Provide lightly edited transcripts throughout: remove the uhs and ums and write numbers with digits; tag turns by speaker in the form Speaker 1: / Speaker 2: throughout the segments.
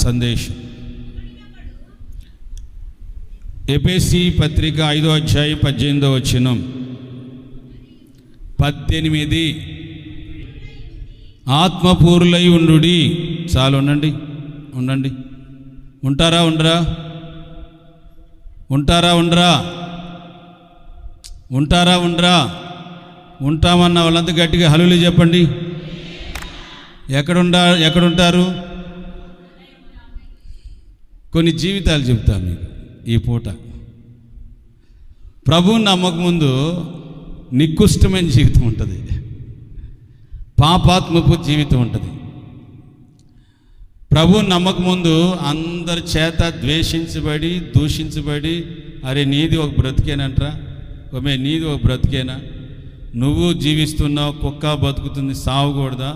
Speaker 1: సందేశం ఎఫెసీ పత్రిక 5వ అధ్యాయం 18వ వచనం 18 ఆత్మపూర్లై ఉండుడి. చాలు ఉండండి. ఉంటారా ఉండరా? ఉంటామన్న వాళ్ళంతా గట్టిగా హల్లేలూయా చెప్పండి. ఎక్కడుంటారు? కొన్ని జీవితాలు చెప్తా మీకు ఈ పూట. ప్రభువుని నమ్మకముందు నికృష్టమైన జీవితం ఉంటుంది, పాపాత్మపు జీవితం ఉంటుంది. ప్రభువుని నమ్మకముందు అందరి చేత ద్వేషించబడి దూషించబడి, అరే నీది ఒక బ్రతికేనంటరా, నీది ఒక బ్రతికేనా, నువ్వు జీవిస్తున్నావు, కుక్క బతుకుతుంది సావకూడదా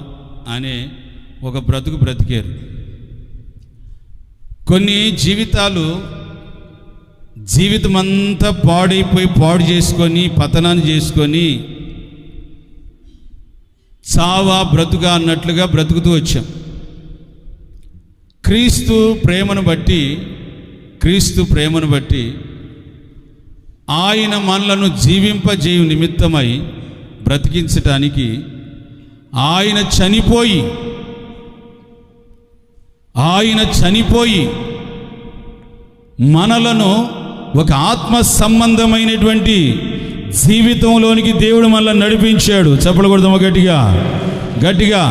Speaker 1: అనే ఒక బ్రతికారు. కొన్ని జీవితం అంతా పాడు చేసుకొని పతనాన్ని చేసుకొని చావా బ్రతుగా అన్నట్లుగా బ్రతుకుతూ వచ్చాం. క్రీస్తు ప్రేమను బట్టి ఆయన మనలను జీవింపజేయు నిమిత్తమై బ్రతికించటానికి ఆయన చనిపోయి మనలను ఒక ఆత్మ సంబంధమైనటువంటి జీవితంలోనికి దేవుడు మనల్ని నడిపించాడు. చప్పలు కొడదామా గట్టిగా.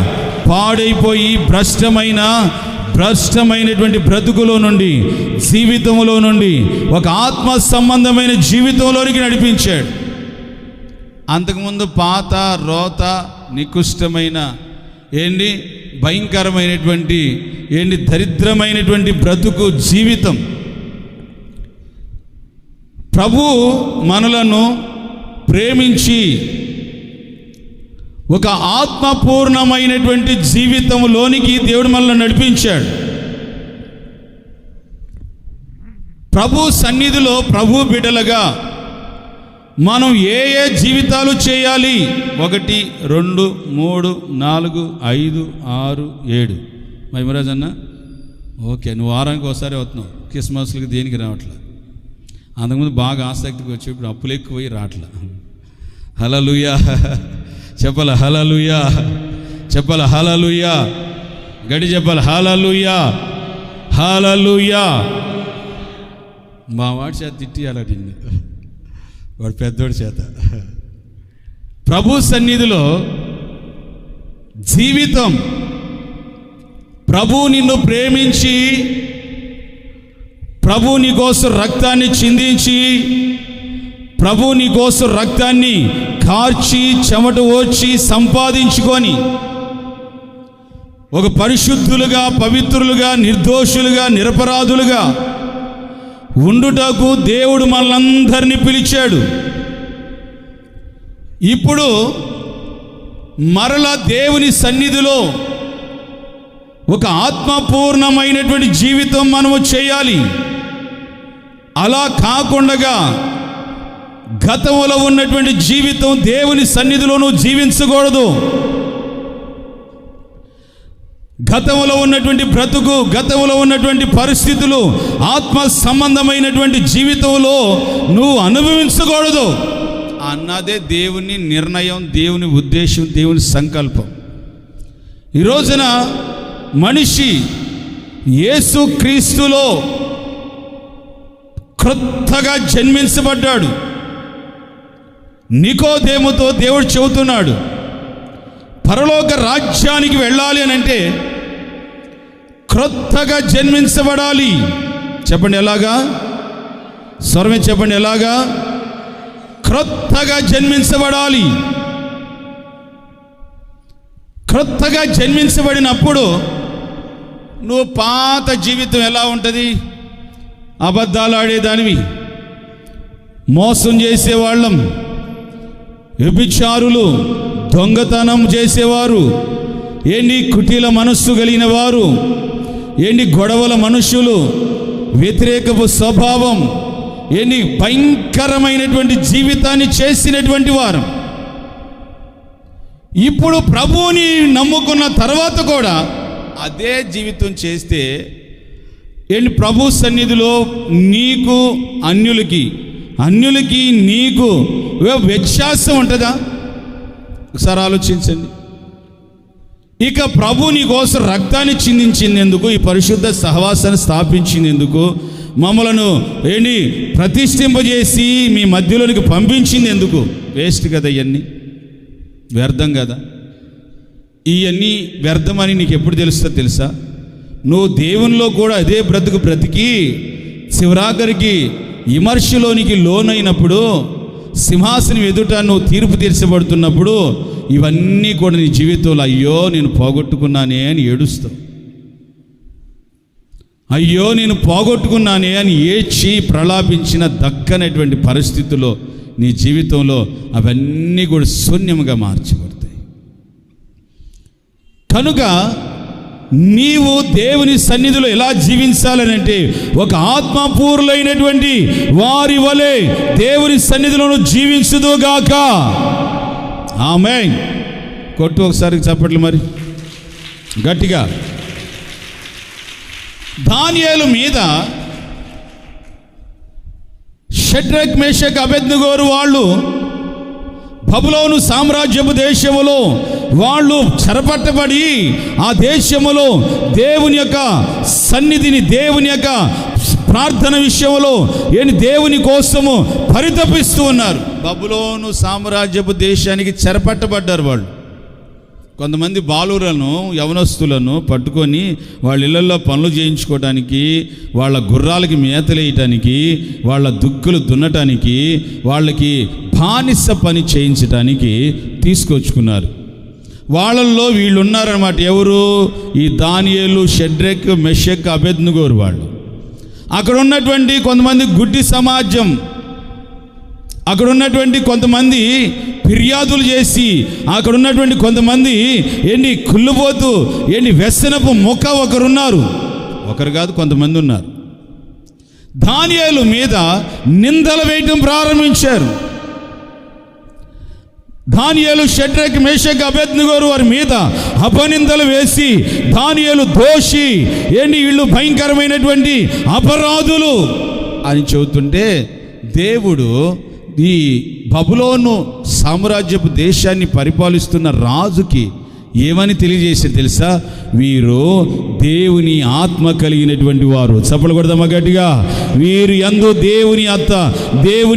Speaker 1: పాడైపోయి భ్రష్టమైనటువంటి బ్రతుకులో నుండి, జీవితంలో నుండి ఒక ఆత్మ సంబంధమైన జీవితంలోనికి నడిపించాడు. అంతకుముందు పాత రోత నికృష్టమైన భయంకరమైనటువంటి దరిద్రమైనటువంటి బ్రతుకు జీవితం. ప్రభు మనలను ప్రేమించి ఒక ఆత్మపూర్ణమైనటువంటి జీవితంలోనికి దేవుడు మనల్ని నడిపించాడు. ప్రభు సన్నిధిలో ప్రభు బిడ్డలుగా మనం ఏ జీవితాలు చేయాలి? 1, 2, 3, 4, 5, 6, 7. మైమరాజ్ అన్న ఓకే, నువ్వు వారానికి ఒకసారి వస్తున్నావు, క్రిస్మస్లకి దేనికి రావట్లే. అంతకుముందు బాగా ఆసక్తికి వచ్చి ఇప్పుడు అప్పులు ఎక్కువై రావట్లే. హల్లెలూయా చెప్పాల, హల్లెలూయా గడి చెప్పాలి, హల్లెలూయా. మా వాడి చేత తిట్టియాల నిన్ను, వాడు పెద్దోడి చేత. ప్రభు సన్నిధిలో జీవితం, ప్రభు నిన్ను ప్రేమించి, ప్రభు నీ కోసం రక్తాన్ని చిందించి, ప్రభు నీ కోసం రక్తాన్ని కార్చి చెమట ఓర్చి సంపాదించుకొని ఒక పరిశుద్ధులుగా, పవిత్రులుగా, నిర్దోషులుగా, నిరపరాధులుగా ఉండుటకు దేవుడు మనలందరినీ పిలిచాడు. ఇప్పుడు మరలా దేవుని సన్నిధిలో ఒక ఆత్మపూర్ణమైనటువంటి జీవితం మనము చేయాలి. అలా కాకుండా గతంలో ఉన్నటువంటి జీవితం దేవుని సన్నిధిలోనూ జీవించకూడదు. గతంలో ఉన్నటువంటి బ్రతుకు, గతంలో ఉన్నటువంటి పరిస్థితులు, ఆత్మ సంబంధమైనటువంటి జీవితంలో నువ్వు అనుభవించకూడదు అన్నదే దేవుని నిర్ణయం, దేవుని ఉద్దేశం, దేవుని సంకల్పం. ఈ రోజున మనిషి యేసు క్రీస్తులో క్రొత్తగా జన్మించబడ్డాడు. నికోదేముతో దేవుడు చెబుతున్నాడు, పరలోక రాజ్యానికి వెళ్ళాలి అని అంటే క్రొత్తగా జన్మించబడాలి. చెప్పండి ఎలాగా? స్వరమే చెప్పండి ఎలాగా? క్రొత్తగా జన్మించబడాలి. క్రొత్తగా జన్మించబడినప్పుడు నువ్వు పాత జీవితం ఎలా ఉంటుంది? అబద్ధాలు ఆడేదానివి, మోసం చేసేవాళ్ళం, వ్యభిచారులు, దొంగతనం చేసేవారు, కుటిల మనస్సు కలిగిన వారు, గొడవల మనుషులు, వ్యతిరేకపు స్వభావం, భయంకరమైనటువంటి జీవితాన్ని చేసినటువంటి వారు. ఇప్పుడు ప్రభువుని నమ్ముకున్న తర్వాత కూడా అదే జీవితం చేస్తే ఏంటి ప్రభు సన్నిధిలో నీకు అన్యులకి నీకు వ్యత్యాసం ఉంటుందా? ఒకసారి ఆలోచించండి. ఇక ప్రభు నీ కోసం రక్తాన్ని చిందించినందుకు, ఈ పరిశుద్ధ సహవాసాన్ని స్థాపించినందుకు, మమ్మలను ప్రతిష్ఠింపజేసి మీ మధ్యలోనికి పంపించింది ఎందుకు? వేస్ట్ కదా, ఇవన్నీ వ్యర్థం కదా. ఇవన్నీ వ్యర్థమని నీకు ఎప్పుడు తెలుస్తుందో తెలుసా? నువ్వు దేవునిలో కూడా అదే బ్రతికి చివరాఖరికి విమర్శలోనికి లోనైనప్పుడు, సింహాసనం ఎదుట నువ్వు తీర్పు తీర్చబడుతున్నప్పుడు, ఇవన్నీ కూడా నీ జీవితంలో అయ్యో నేను పోగొట్టుకున్నానే అని ఏడుస్తావు. అయ్యో నేను పోగొట్టుకున్నానే అని ఏడ్చి ప్రలాపించిన దక్కనటువంటి పరిస్థితుల్లో నీ జీవితంలో అవన్నీ కూడా శూన్యముగా మార్చబడతాయి. కనుక నీవు దేవుని సన్నిధిలో ఎలా జీవించాలనంటే, ఒక ఆత్మపూర్ణులైనటువంటి వారి వలె దేవుని సన్నిధిలోను జీవించుదుగాక. ఆమేన్. కొట్టు ఒకసారి చప్పట్లు మరి గట్టిగా. దానియేలు మీద షడ్రక్ మేషక్ అబేద్నెగోరు వాళ్ళు బబులోను సామ్రాజ్యపు దేశములో వాళ్ళు చెరపట్టబడి ఆ దేశములో దేవుని యొక్క సన్నిధిని, దేవుని యొక్క ప్రార్థన విషయంలో దేవుని కోసము పరితపిస్తూ ఉన్నారు. బబులోను సామ్రాజ్యపు దేశానికి చెరపట్టబడ్డారు వాళ్ళు. కొంతమంది బాలులను, యవనస్తులను పట్టుకొని వాళ్ళ ఇళ్లలో పనులు చేయించుకోవడానికి, వాళ్ళ గుర్రాలకి మేతలేయటానికి, వాళ్ళ దుక్కులు దున్నటానికి, వాళ్ళకి బానిస పని చేయించడానికి తీసుకొచ్చుకున్నారు. వాళ్ళల్లో వీళ్ళు ఉన్నారన్నమాట. ఎవరు? ఈ దానియేలు, షడ్రక్ మెషక్ అబేద్నెగోరు వాళ్ళు. అక్కడ ఉన్నటువంటి కొంతమంది గుడ్డి సమాజం, అక్కడ ఉన్నటువంటి కొంతమంది ఫిర్యాదులు చేసి, అక్కడ ఉన్నటువంటి కొంతమంది కుళ్ళుపోతూ వ్యసనపు మొక్క ఒకరున్నారు. ఒకరు కాదు, కొంతమంది ఉన్నారు. దానియేలు మీద నిందలు వేయటం ప్రారంభించారు. దానియేలు, షడ్రక్ మేషక్ అబేద్నెగోరు వారి మీద అపనిందలు వేసి, దానియేలు దోషి, వీళ్ళు భయంకరమైనటువంటి అపరాధులు అని చెబుతుంటే, దేవుడు ఈ బబులోను సామ్రాజ్యపు దేశాన్ని పరిపాలిస్తున్న రాజుకి ఏమని తెలియజేసి తెలుసా? వీరు దేవుని ఆత్మ కలిగినటువంటి వారు. చప్పలు కొడదామా గట్టిగా. వీరు యందు దేవుని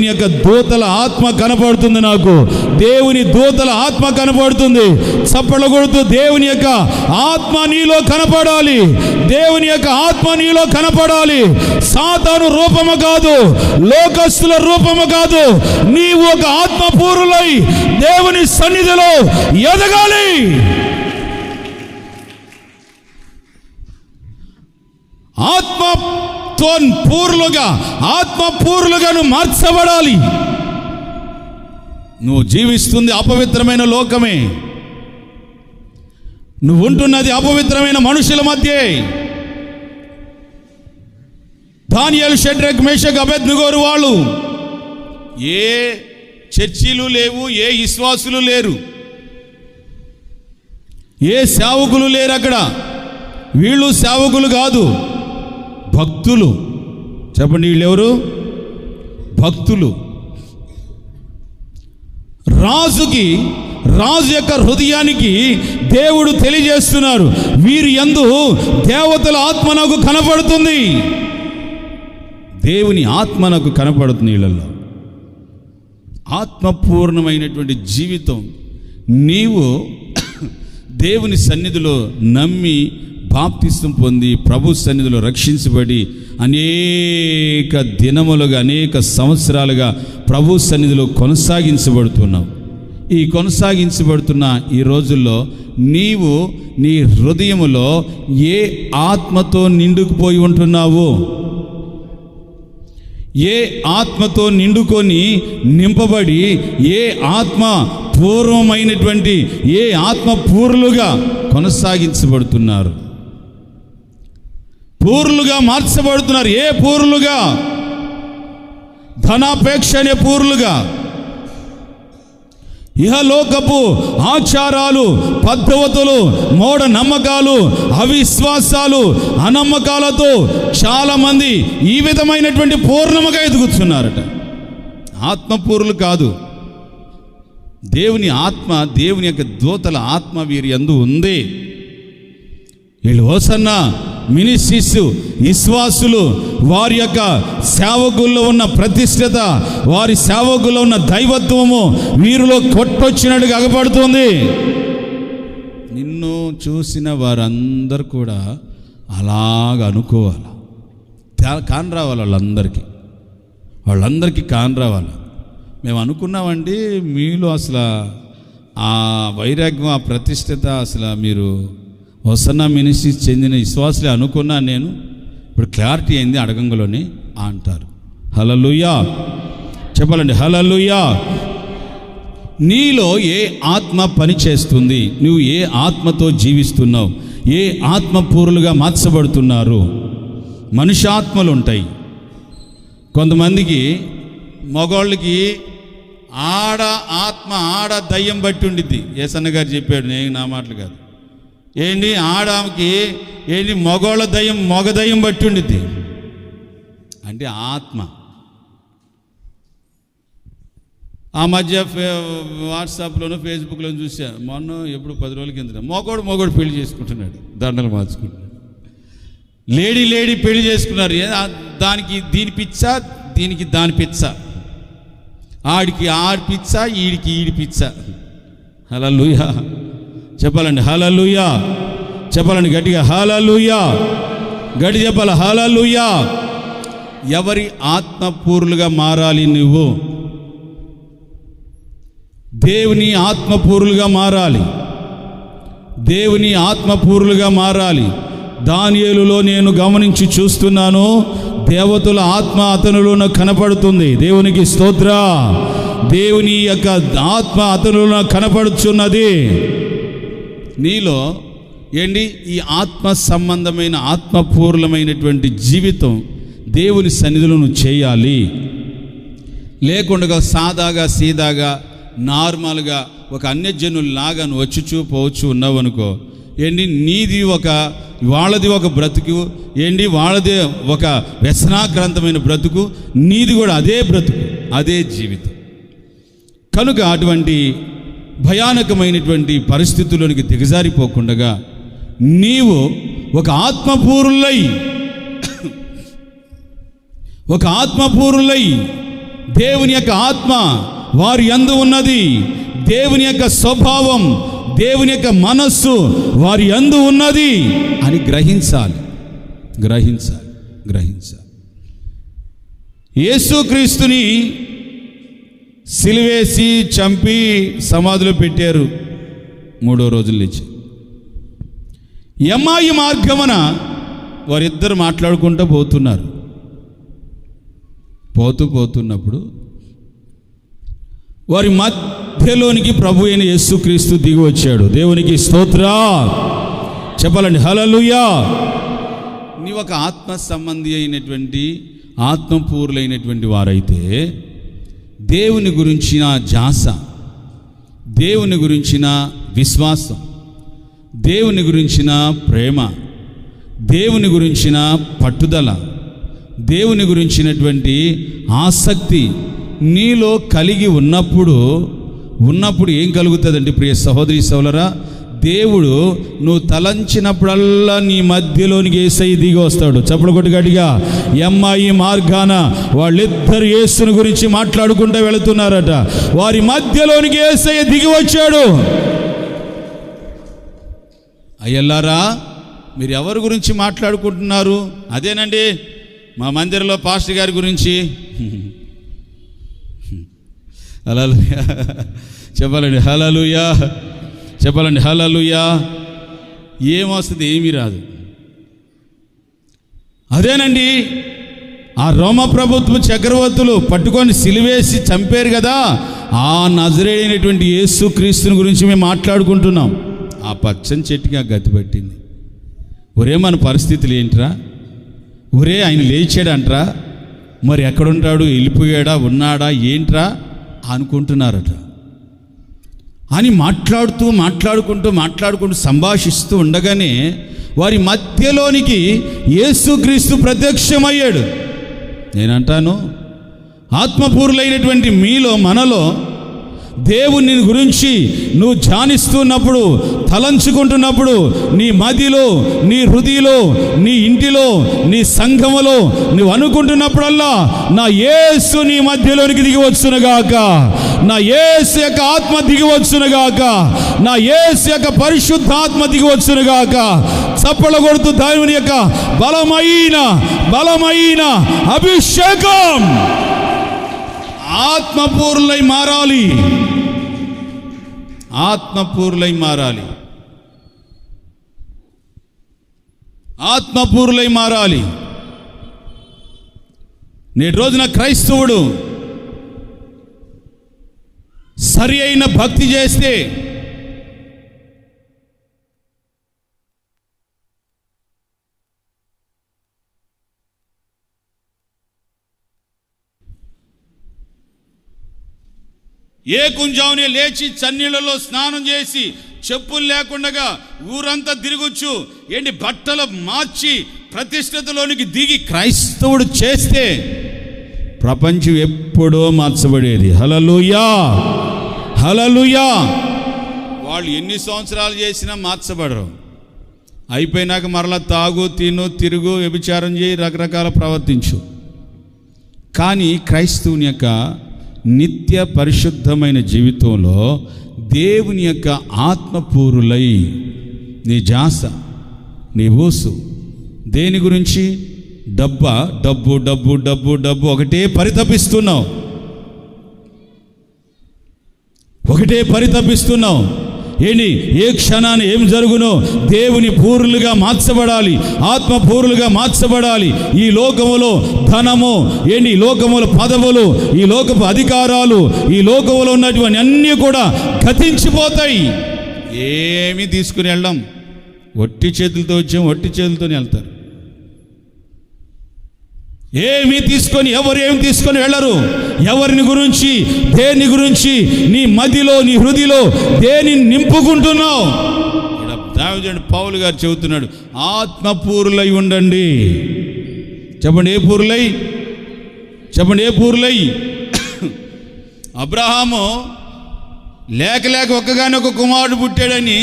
Speaker 1: యొక్క దూతల ఆత్మ కనపడుతుంది. నాకు దేవుని దూతల ఆత్మ కనపడుతుంది. చప్పలు కొడుతూ దేవుని యొక్క ఆత్మ నీలో కనపడాలి. దేవుని యొక్క ఆత్మ నీలో కనపడాలి. సాతాను రూపము కాదు, లోకస్తుల రూపము కాదు. నీవు ఒక ఆత్మపూర్ణులై దేవుని సన్నిధిలో ఎదగాలి. ఆత్మపూర్ణులుగా నువ్వు మార్చబడాలి. నువ్వు జీవిస్తుంది అపవిత్రమైన లోకమే, నువ్వు ఉంటున్నది అపవిత్రమైన మనుషుల మధ్య. దానియేలు, షడ్రక్ మేషక్ అబేద్నెగోరు వాళ్ళు ఏ చర్చిలు లేవు, ఏ విశ్వాసులు లేరు, ఏ సేవకులు లేరు అక్కడ. వీళ్ళు సేవకులు కాదు, భక్తులు. చెప్పండి, వీళ్ళెవరు? భక్తులు. రాజు యొక్క హృదయానికి దేవుడు తెలియజేస్తున్నారు, వీరి యందు దేవతల ఆత్మ నాకు కనపడుతుంది. దేవుని ఆత్మ నాకు కనపడుతుంది. వీళ్ళల్లో ఆత్మపూర్ణమైనటువంటి జీవితం. నీవు దేవుని సన్నిధిలో నమ్మి బాప్తిస్తం పొంది ప్రభు సన్నిధిలో రక్షించబడి అనేక దినములుగా, అనేక సంవత్సరాలుగా ప్రభు సన్నిధిలో కొనసాగించబడుతున్నావు. ఈ కొనసాగించబడుతున్న ఈ రోజుల్లో నీవు నీ హృదయములో ఏ ఆత్మతో నిండుకుపోయి ఉంటున్నావు? ఏ ఆత్మతో నిండుకొని నింపబడి, ఏ ఆత్మ పూర్వమైనటువంటి, ఏ ఆత్మ పూర్లుగా కొనసాగించబడుతున్నారు? పూర్లుగా మార్చబడుతున్నారు. ఏ పూర్లుగా? ధనాపేక్ష అనే పూర్లుగా, ఇహలోకపు ఆచారాలు, పద్ధతులు, మూఢ నమ్మకాలు, అవిశ్వాసాలు, అనమ్మకాలతో చాలామంది ఈ విధమైనటువంటి పూర్ణముగా ఎదుగుతున్నారట. ఆత్మపూర్ణులు కాదు. దేవుని ఆత్మ, దేవుని యొక్క దూతల ఆత్మ వీరి యందు ఉంది. వీళ్ళు హోసన్న మినిస్ట్రీస్ విశ్వాసులు, వారి యొక్క సేవకుల్లో ఉన్న ప్రతిష్టత, వారి సేవకుల్లో ఉన్న దైవత్వము వీరిలో కొట్టొచ్చినట్టుగా అగపడుతుంది. నిన్ను చూసిన వారందరూ కూడా అలాగ అనుకోవాలి. కాని రావాలి వాళ్ళందరికీ కాని రావాలి. మేము అనుకున్నామండి, మీలో అసలు ఆ వైరాగ్యం, ఆ ప్రతిష్టత, అసలు మీరు హోసన్నా మినిస్ట్రీస్ చెందిన విశ్వాసులే అనుకున్నాను నేను, ఇప్పుడు క్లారిటీ అయింది అడగంలోనే అంటారు. హల్లెలూయా చెప్పాలండి. హల్లెలూయా. నీలో ఏ ఆత్మ పని చేస్తుంది? నువ్వు ఏ ఆత్మతో జీవిస్తున్నావు? ఏ ఆత్మపూర్లుగా మార్చబడుతున్నారు? మనుష్యాత్మలు ఉంటాయి. కొంతమందికి మగవాళ్ళకి ఆడ దయ్యం బట్టి ఉండిద్ది. యేసన్న గారు చెప్పాడు, నేను నా మాటలు కాదు. ఏంటి ఆడకి ఏంటి మగోళ్ళ దయ్యం, మగ దయ్యం బట్టి ఉండిద్ది అంటే ఆత్మ. ఆ మధ్య వాట్సాప్లోనూ ఫేస్బుక్లోనూ చూసా, మొన్న ఎప్పుడు 10 రోజుల కింద మగోడు పెళ్లి చేసుకుంటున్నాడు, దండలు మార్చుకుంటున్నాడు. లేడీ పెళ్లి చేసుకున్నారు. దానికి దీని పిచ్చ, దీనికి దాని పిచ్చ, ఆడికి ఆడి పిచ్చ, ఈడికి ఈడి పిచ్చ. హల్లెలూయా చెప్పాలండి. హల్లెలూయా చెప్పాలండి గట్టిగా. హల్లెలూయా గట్టి చెప్పాలి. హల్లెలూయా. ఎవరి ఆత్మపూర్లుగా మారాలి? నువ్వు దేవుని ఆత్మపూర్లుగా మారాలి. దేవుని ఆత్మపూర్లుగా మారాలి. దానియేలులో నేను గమనించి చూస్తున్నాను, దేవతల ఆత్మ అతనిలో కనపడుతుంది. దేవునికి స్తోత్ర. దేవుని యొక్క ఆత్మ అతనిలో కనపడుచున్నది. నీలో ఏంటి ఈ ఆత్మ సంబంధమైన, ఆత్మపూర్ణమైనటువంటి జీవితం దేవుని సన్నిధిలో నువ్వు చేయాలి. లేకుండా సాదాగా సీదాగా నార్మల్గా ఒక అన్యజనుల్లాగా నువ్వు వచ్చుచూ పోవచ్చు ఉన్నావు అనుకో, ఏంటి నీది వాళ్ళది ఒక బ్రతుకు, ఏంటి వాళ్ళదే ఒక వ్యసనాక్రాంతమైన బ్రతుకు, నీది కూడా అదే బ్రతుకు, అదే జీవితం. కనుక అటువంటి భయానకమైనటువంటి పరిస్థితుల్లోనికి దిగజారిపోకుండా నీవు ఒక ఆత్మపూరులై దేవుని యొక్క ఆత్మ వారి యందు ఉన్నది, దేవుని యొక్క స్వభావం, దేవుని యొక్క మనస్సు వారి యందు ఉన్నది అని గ్రహించాలి. యేసుక్రీస్తుని సిలువేసి చంపి సమాధిలో పెట్టారు. 3వ రోజుల నుంచి ఎమ్మాయి మార్గమున వారిద్దరు మాట్లాడుకుంటూ పోతున్నారు. పోతున్నప్పుడు వారి మధ్యలోనికి ప్రభు అయిన యేసుక్రీస్తు దిగి వచ్చాడు. దేవునికి స్తోత్ర చెప్పాలండి. హల్లెలూయా. నీ ఒక ఆత్మ సంబంధి అయినటువంటి, ఆత్మపూర్లైనటువంటి వారైతే దేవుని గురించిన ధ్యాస, దేవుని గురించిన విశ్వాసం, దేవుని గురించిన ప్రేమ, దేవుని గురించిన పట్టుదల, దేవుని గురించినటువంటి ఆసక్తి నీలో కలిగి ఉన్నప్పుడు ఏం కలుగుతుందండి ప్రియ సహోదరి సోదరా? దేవుడు నువ్వు తలంచినప్పుడల్లా నీ మధ్యలోనికి యేసయ్య దిగి వస్తాడు. చప్పుడు కొట్టి గట్టిగా. ఎమ్మాయి మార్గాన వాళ్ళిద్దరు యేసుని గురించి మాట్లాడుకుంటూ వెళుతున్నారట. వారి మధ్యలోనికి యేసయ్య దిగి వచ్చాడు. అయ్యల్లారా, మీరు ఎవరి గురించి మాట్లాడుకుంటున్నారు? అదేనండి మా మందిరంలో పాస్టర్ గారి గురించి. హల్లెలూయా చెప్పాలండి. హల్లెలూయా చెప్పాలండి. హల్లెలూయా. ఏమొస్తుంది? ఏమీ రాదు. అదేనండి ఆ రోమ ప్రభుత్వ చక్రవర్తులు పట్టుకొని సిలువేసి చంపారు కదా, ఆ నజరేయుడైనటువంటి యేసుక్రీస్తుని గురించి మేము మాట్లాడుకుంటున్నాం. ఆ పచ్చని చెట్టుకి ఆ గతి పట్టింది. ఒరే మన పరిస్థితులు ఏంట్రా? ఒరే ఆయన లేచాడంట్రా, మరి ఎక్కడుంటాడు, వెళ్ళిపోయాడా, ఉన్నాడా, ఏంట్రా అనుకుంటున్నారట. అని మాట్లాడుకుంటూ సంభాషిస్తూ ఉండగానే వారి మధ్యలోనికి యేసుక్రీస్తు ప్రత్యక్షమయ్యాడు. నేనంటాను, ఆత్మపూర్ణులైనటువంటి మనలో దేవుని గురించి నువ్వు ధ్యానిస్తున్నప్పుడు, తలంచుకుంటున్నప్పుడు, నీ మదిలో, నీ హృదయలో, నీ ఇంటిలో, నీ సంఘములో నువ్వు అనుకుంటున్నప్పుడల్లా నా యేసు నీ మధ్యలోనికి దిగివచ్చునుగాక, నా యేసు యొక్క ఆత్మ దిగివచ్చునుగాక, నా యేసు యొక్క పరిశుద్ధాత్మ దిగివచ్చునుగాక. చప్పల కొడుతూ దేవుని యొక్క బలమైన అభిషేకం ఆత్మపూర్ణులై మారాలి, ఆత్మపూర్ణులై మారాలి, ఆత్మపూర్ణులై మారాలి. నేటి రోజున క్రైస్తవుడు సరి అయిన భక్తి చేస్తే ఏ కుంజావునే లేచి చన్నీళ్ళలో స్నానం చేసి చెప్పులు లేకుండా ఊరంతా తిరగొచ్చు, ఏంటి బట్టలు మార్చి ప్రతిష్టతలోనికి దిగి క్రైస్తవుడు చేస్తే ప్రపంచం ఎప్పుడో మార్చబడేది. హల్లెలూయా, హల్లెలూయా. వాళ్ళు ఎన్ని సంవత్సరాలు చేసినా మార్చబడరు. అయిపోయినాక మరలా తాగు, తిను, తిరుగు, వ్యభిచారం చేయి, రకరకాల ప్రవర్తించు. కానీ క్రైస్తవుని యొక్క నిత్య పరిశుద్ధమైన జీవితంలో దేవుని యొక్క ఆత్మపూరులై నీ జాస, నీ ఊసు దేని గురించి? డబ్బు డబ్బు డబ్బు డబ్బు ఒకటే పరితపిస్తున్నావు, ఒకటే పరితపిస్తున్నావు. ఏంటి ఏ క్షణాన్ని ఏం జరుగునో దేవుని పూర్లుగా మార్చబడాలి, ఆత్మ పూర్లుగా మార్చబడాలి. ఈ లోకములో ధనము, ఏంటి ఈ లోకముల పదవులు, ఈ లోకపు అధికారాలు, ఈ లోకములో ఉన్నటువంటి అన్నీ కూడా గతించిపోతాయి. ఏమీ తీసుకుని వెళ్ళడం, ఒట్టి చేతులతో వచ్చాం, ఒట్టి చేతులతోనే వెళ్తారు. ఏమీ తీసుకొని వెళ్ళరు. ఎవరిని గురించి, దేని గురించి నీ మదిలో, నీ హృదయలో దేనిని నింపుకుంటున్నావు? దావీదు పౌలు గారు చెబుతున్నాడు, ఆత్మపూరులై ఉండండి. చెప్పండి, ఏ పూరులై? చెప్పండి, ఏ పూరులై? అబ్రహాము లేక ఒక్కగానొక్క కుమారుడు పుట్టాడని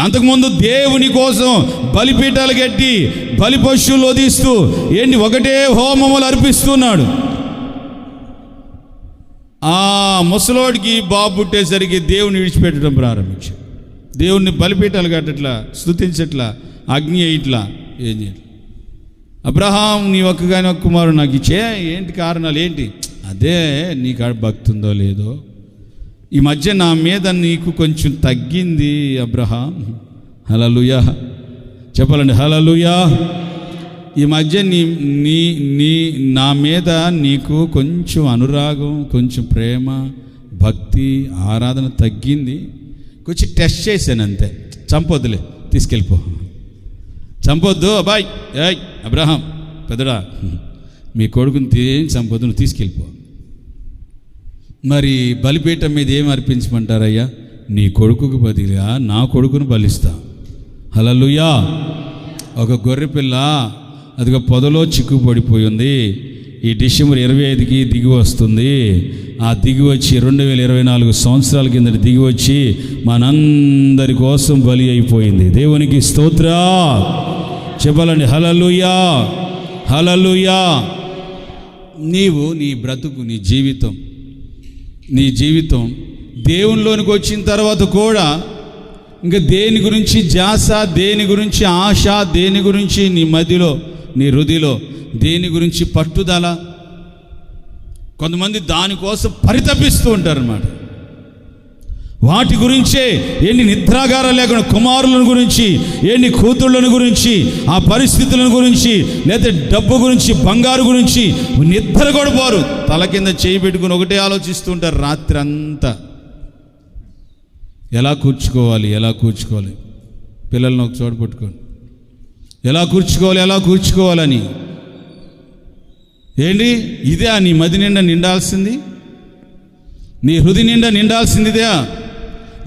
Speaker 1: అంతకుముందు దేవుని కోసం బలిపీఠాలు కట్టి బలి పశువులు వధిస్తూ ఏంటి ఒకటే హోమములు అర్పిస్తున్నాడు. ఆ ముసలోడికి బాబు పుట్టేసరికి దేవుని విడిచిపెట్టడం ప్రారంభించాడు. దేవుణ్ణి బలిపీఠాలు కట్టట్లా, స్తుతించట్లా, అగ్ని వేయట్లా, ఏం చేయట్లా. అబ్రహాం నీ ఒక్కగాని ఒక్క కుమారుడు నాకు ఇచ్చే, ఏంటి కారణాలు ఏంటి? అదే నీకు భక్తి ఉందో లేదో, ఈ మధ్య నా మీద నీకు కొంచెం తగ్గింది అబ్రహాం. హల్లెలూయా, చెప్పాలండి, హల్లెలూయా. ఈ మధ్య నా మీద నీకు కొంచెం అనురాగం, కొంచెం ప్రేమ, భక్తి, ఆరాధన తగ్గింది. కొంచెం టెస్ట్ చేశాను అంతే. చంపొద్దులే, తీసుకెళ్ళిపో. చంపొద్దు అబ్బాయి, ఏయ్ అబ్రహాం పెద్దడా, మీ కొడుకుని చంపొద్దు, నువ్వు తీసుకెళ్ళిపో. మరి బలిపీఠం మీద ఏం అర్పించమంటారయ్యా? నీ కొడుకుకు బదిలిగా నా కొడుకును బలిస్తా. హల్లెలూయా. ఒక గొర్రె పిల్ల అదిగా పొదలో చిక్కుపడిపోయి ఉంది. ఈ డిసెంబర్ 25కి దిగి వస్తుంది. ఆ దిగి వచ్చి 2024 సంవత్సరాల కింద దిగి వచ్చి మనందరి కోసం బలి అయిపోయింది. దేవునికి స్తోత్రం చెప్పాలండి, హల్లెలూయా, హల్లెలూయా. నీవు నీ బ్రతుకు, నీ జీవితం దేవునిలోనికి వచ్చిన తర్వాత కూడా ఇంకా దేని గురించి ధ్యాస, దేని గురించి ఆశ, దేని గురించి నీ మదిలో, నీ హృదయలో దేని గురించి పట్టుదల? కొంతమంది దానికోసం పరితపిస్తూ ఉంటారన్నమాట. వాటి గురించే ఎన్ని నిద్రాగారాలు లేకుండా కుమారులను గురించి, ఎన్ని కూతుళ్ళను గురించి, ఆ పరిస్థితులను గురించి, లేదా డబ్బు గురించి, బంగారు గురించి నిద్ర కూడా పోరు. తల కింద చేయి పెట్టుకుని ఒకటే ఆలోచిస్తూ ఉంటారు రాత్రి అంతా. ఎలా కూర్చుకోవాలి, పిల్లలను ఒక చోట పట్టుకోండి, ఎలా కూర్చుకోవాలని. ఏంటి ఇదే నీ మది నిండా నిండాల్సింది, నీ హృదయ నిండా నిండాల్సిందిదే.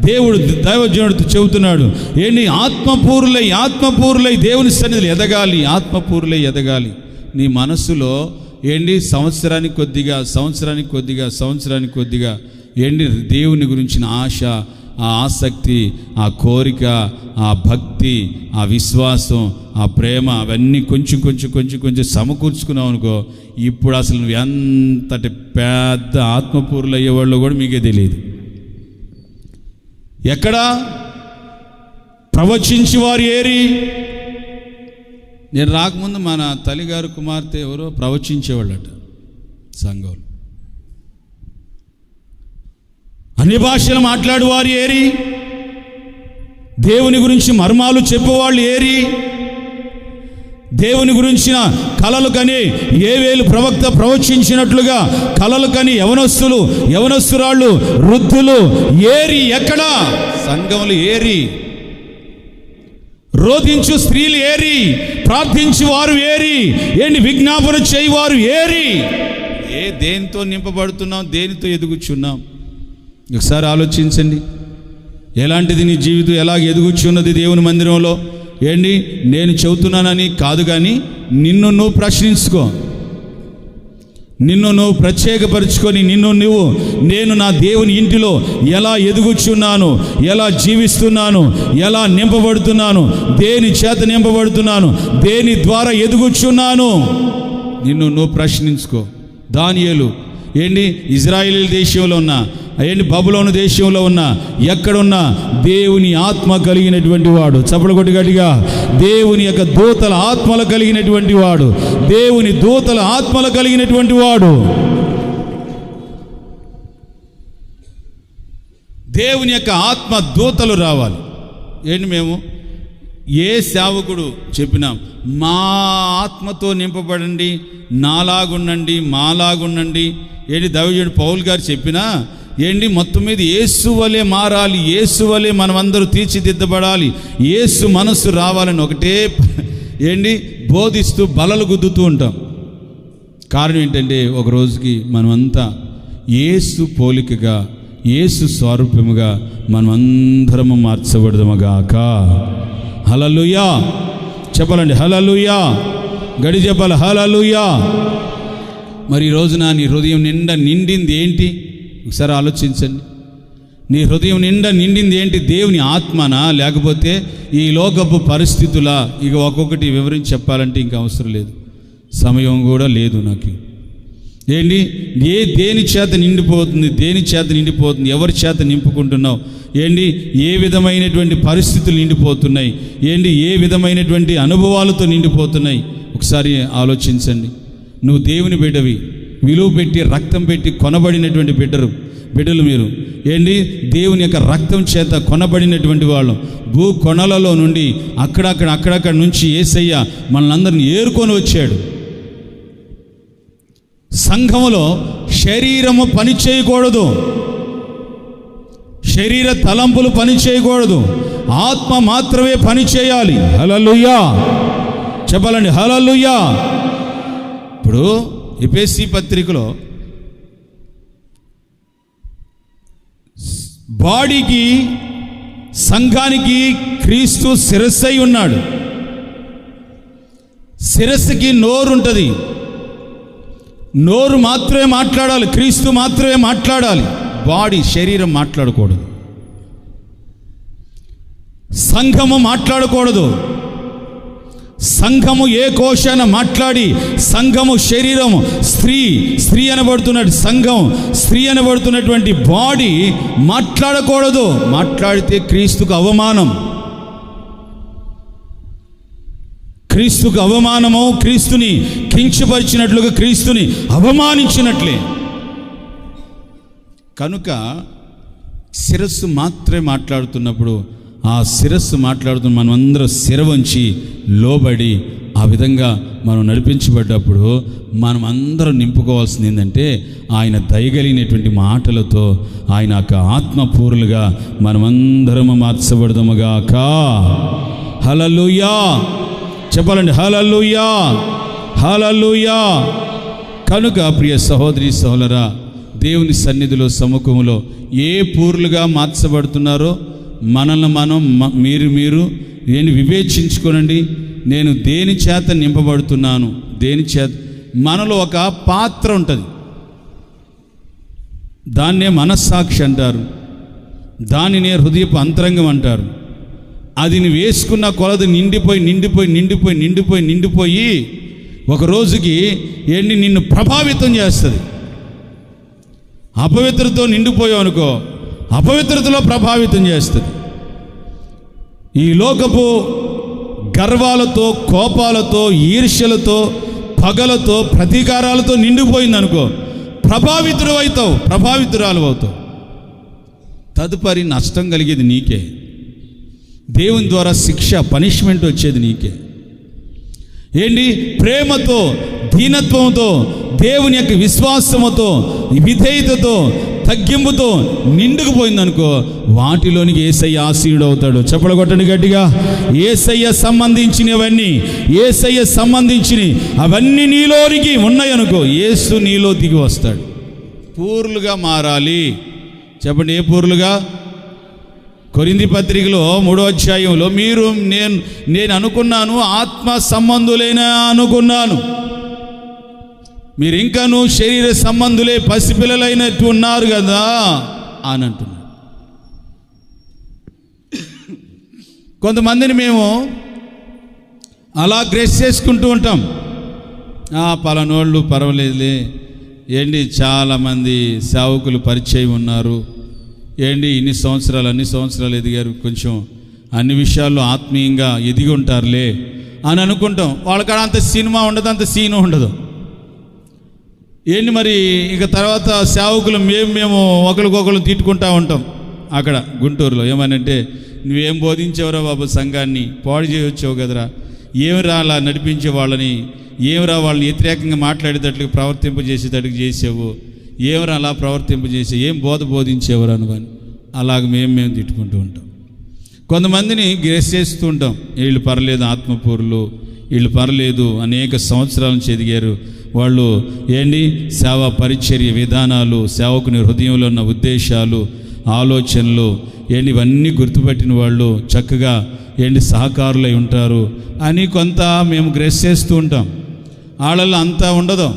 Speaker 1: దేవుడు దైవజనుడితో చెబుతున్నాడు, ఏంటి ఆత్మపూరులై దేవుని సన్నిధిలో ఎదగాలి, ఆత్మపూరులై ఎదగాలి. నీ మనస్సులో ఏంటి సంవత్సరానికి కొద్దిగా ఏంటి దేవుని గురించిన ఆశ, ఆ ఆసక్తి, ఆ కోరిక, ఆ భక్తి, ఆ విశ్వాసం, ఆ ప్రేమ అవన్నీ కొంచెం సమకూర్చుకున్నావు అనుకో, ఇప్పుడు అసలు నువ్వు ఎంతటి పెద్ద ఆత్మపూరులు అయ్యేవాళ్ళు కూడా మీకే తెలియదు. ఎక్కడా ప్రవచించి వారు ఏరి? నేను రాకముందు మన తల్లిగారు కుమార్తె ఎవరో ప్రవచించేవాళ్ళట సంఘంలో. అన్ని భాషలు మాట్లాడేవారు ఏరి? దేవుని గురించి మర్మాలు చెప్పేవాళ్ళు ఏరి? దేవుని గురించిన కలలు కని ఏవేలు ప్రవక్త ప్రవచించినట్లుగా కలలు కని యవనస్తురాళ్ళు వృద్ధులు ఏరి? ఎక్కడా? సంఘములు ఏరి. రోధించు స్త్రీలు ఏరి, ప్రార్థించి వారు ఏరి, ఏంటి విజ్ఞాపన చేయవారు ఏరి? దేనితో నింపబడుతున్నాం, దేనితో ఎదుగుచున్నాం? ఒకసారి ఆలోచించండి. ఎలాంటిది నీ జీవితం, ఎలాగ ఎదుగుచున్నది దేవుని మందిరంలో? ఏంటి నేను చెబుతున్నానని కాదు, కానీ నిన్ను నువ్వు ప్రశ్నించుకో, నిన్ను నువ్వు ప్రత్యేకపరుచుకొని నేను నా దేవుని ఇంటిలో ఎలా ఎదుగుచున్నాను, ఎలా జీవిస్తున్నాను, ఎలా నింపబడుతున్నాను, దేని చేత నింపబడుతున్నాను, దేని ద్వారా ఎదుగుచున్నాను, నిన్ను నువ్వు ప్రశ్నించుకో. దానియేలు ఏంటి ఇజ్రాయేల్ దేశంలో ఉన్న, ఏంటి బబులోను దేశంలో ఉన్న, ఎక్కడున్నా దేవుని ఆత్మ కలిగినటువంటి వాడు, చప్పలు కొట్టి గట్టిగా, దేవుని యొక్క దూతల ఆత్మలు కలిగినటువంటి వాడు, దేవుని దూతల ఆత్మలు కలిగినటువంటి వాడు, దేవుని యొక్క ఆత్మ దూతలు రావాలి. ఏంటి మేము ఏ సేవకుడు చెప్పినాం, మా ఆత్మతో నింపబడండి, నాలాగుండండి, మాలాగుండండి, ఏంటి దైవజనుడు పౌలు గారు చెప్పినా, ఏంటి మొత్తం మీద యేసు వలె మారాలి, యేసు వలె మనమందరూ తీర్చిదిద్దబడాలి, యేసు మనస్సు రావాలని ఒకటే ఏంటి బోధిస్తూ బలలు గుద్దుతూ ఉంటాం. కారణం ఏంటంటే ఒక రోజుకి మనమంతా యేసు పోలికగా, యేసు స్వరూపముగా మనమందరము మార్చబడదముగాక. హల్లెలూయా చెప్పాలండి, హల్లెలూయా గడి చెప్పాలి, హల్లెలూయా. మరి ఈ రోజున నీ హృదయం నిండా నిండింది ఏంటి? ఒకసారి ఆలోచించండి. నీ హృదయం నిండా నిండింది ఏంటి? దేవుని ఆత్మనా, లేకపోతే ఈ లోకపు పరిస్థితులా? ఇక ఒక్కొక్కటి వివరించి చెప్పాలంటే ఇంకా అవసరం లేదు, సమయం కూడా లేదు నాకు. ఏంటి దేని చేత నిండిపోతుంది, ఎవరి చేత నింపుకుంటున్నావు? ఏంటి ఏ విధమైనటువంటి పరిస్థితులు నిండిపోతున్నాయి? ఏంటి ఏ విధమైనటువంటి అనుభవాలతో నిండిపోతున్నాయి? ఒకసారి ఆలోచించండి. నువ్వు దేవుని బిడ్డవి, విలువ పెట్టి రక్తం పెట్టి కొనబడినటువంటి బిడ్డలు మీరు. ఏంటి దేవుని యొక్క రక్తం చేత కొనబడినటువంటి వాళ్ళు. భూ కొనలలో నుండి అక్కడక్కడ నుంచి యేసయ్య మనల్ని ఏరుకొని వచ్చాడు. సంఘములో శరీరము పని చేయకూడదు, శరీర తలంపులు పని చేయకూడదు, ఆత్మ మాత్రమే పని చేయాలి. హల్లెలూయా చెప్పాలండి, హల్లెలూయా. ఇప్పుడు ఎఫెసీ పత్రికలో బాడీకి, సంఘానికి క్రీస్తు శిరస్సై ఉన్నాడు. శిరస్సుకి నోరు ఉంటుంది, నోరు మాత్రమే మాట్లాడాలి, క్రీస్తు మాత్రమే మాట్లాడాలి. బాడీ, శరీరం మాట్లాడకూడదు, సంఘము మాట్లాడకూడదు. సంఘము ఏ కోశాన మాట్లాడి, సంఘము శరీరము స్త్రీ అనబడుతున్నాడు, సంఘం స్త్రీ అనబడుతున్నటువంటి బాడీ మాట్లాడకూడదు. మాట్లాడితే క్రీస్తుకు అవమానం, క్రీస్తుకు అవమానము, క్రీస్తుని కించపరిచినట్లుగా, క్రీస్తుని అవమానించినట్లే. కనుక శిరస్సు మాత్రమే మాట్లాడుతున్నప్పుడు, ఆ శిరస్సు మాట్లాడుతున్న మనమందరం శిర వంచి లోబడి ఆ విధంగా మనం నడిపించబడ్డప్పుడు మనం అందరం నింపుకోవాల్సింది ఏంటంటే ఆయన దయగలిగినటువంటి మాటలతో, ఆయన యొక్క ఆత్మపూరులుగా మనమందరము మార్చబడదాముగాక. హల్లెలూయా చెప్పాలండి, హల్లెలూయా హల్లెలూయా. కనుక ప్రియ సహోదరి సహోదరా, దేవుని సన్నిధిలో సముఖంలో ఏ పూర్లుగా మార్చబడుతున్నారో మనల్ని మనం మీరు నేను వివేచించుకోనండి. నేను దేని చేత నింపబడుతున్నాను, దేని చేత. మనలో ఒక పాత్ర ఉంటుంది, దాన్నే మనస్సాక్షి అంటారు, దానినే హృదయపు అంతరంగం అంటారు. అది నువ్వు వేసుకున్న కొలది నిండిపోయి ఒక రోజుకి నిన్ను ప్రభావితం చేస్తుంది. అపవిత్రతో నిండిపోయావు అనుకో, అపవిత్రతలో ప్రభావితం చేస్తుంది. ఈ లోకపు గర్వాలతో, కోపాలతో, ఈర్ష్యలతో, పగలతో, ప్రతీకారాలతో నిండిపోయిందనుకో, ప్రభావితురాలు అవుతావు. తదుపరి నష్టం కలిగేది నీకే. దేవుని ద్వారా శిక్ష, పనిష్మెంట్ వచ్చేది నీకే. ప్రేమతో, దీనత్వంతో, దేవుని యొక్క విశ్వాసముతో, విధేయతతో, తగ్గింపుతో నిండుకుపోయిందనుకో, వాటిలోనికి యేసయ్య ఆశీనుడు అవుతాడు. చెప్పలు కొట్టండి గట్టిగా. యేసయ్య సంబంధించినవి అవన్నీ నీలోనికి ఉన్నాయనుకో, యేసు నీలో దిగి వస్తాడు. పూర్లుగా మారాలి. చెప్పండి, ఏ పూర్లుగా? కొరింథీ పత్రికలో 3వ అధ్యాయంలో నేను అనుకున్నాను, ఆత్మ సంబంధులైన అనుకున్నాను, మీరు ఇంకాను శరీర సంబంధులే, పసిపిల్లలైనట్టు ఉన్నారు కదా అని అంటున్నాడు. కొంతమందిని మేము అలా గ్రేస్ చేసుకుంటూ ఉంటాం. పలానోళ్ళు పర్వాలేదులే, చాలామంది సేవకులు పరిచయం ఉన్నారు, అన్ని సంవత్సరాలు ఎదిగారు, కొంచెం అన్ని విషయాల్లో ఆత్మీయంగా ఎదిగి ఉంటారులే అని అనుకుంటాం. వాళ్ళకాడ అంత సినిమా ఉండదు, అంత సీను ఉండదు. మరి ఇక తర్వాత సేవకులు మేము ఒకరికొకరు తిట్టుకుంటూ ఉంటాం. అక్కడ గుంటూరులో ఏమనంటే, నువ్వేం బోధించేవరా బాబు, సంఘాన్ని పాడు చేయవచ్చావు కదరా, ఏమిరా అలా నడిపించే వాళ్ళని, ఏమిరా వాళ్ళని వ్యతిరేకంగా మాట్లాడేటట్లుగా ప్రవర్తింపజేసేటట్టుగా చేసావు, ఏమిరా అలా ప్రవర్తింపజేసే, ఏం బోధించేవరా అని అలాగ మేము తిట్టుకుంటూ ఉంటాం. కొంతమందిని గ్రేస్ చేస్తూ ఉంటాం, వీళ్ళు పర్లేదు ఆత్మపూర్లు, వీళ్ళు పర్లేదు అనేక సంవత్సరాల నుంచి ఎదిగారు, వాళ్ళు సేవా పరిచర్య విధానాలు, సేవకుని హృదయంలో ఉన్న ఉద్దేశాలు, ఆలోచనలు ఇవన్నీ గుర్తుపెట్టిన వాళ్ళు చక్కగా సహకారులై ఉంటారు అని కొంత మేము గ్రేస్ చేస్తూ ఉంటాం. వాళ్ళల్లో అంతా ఉండదు,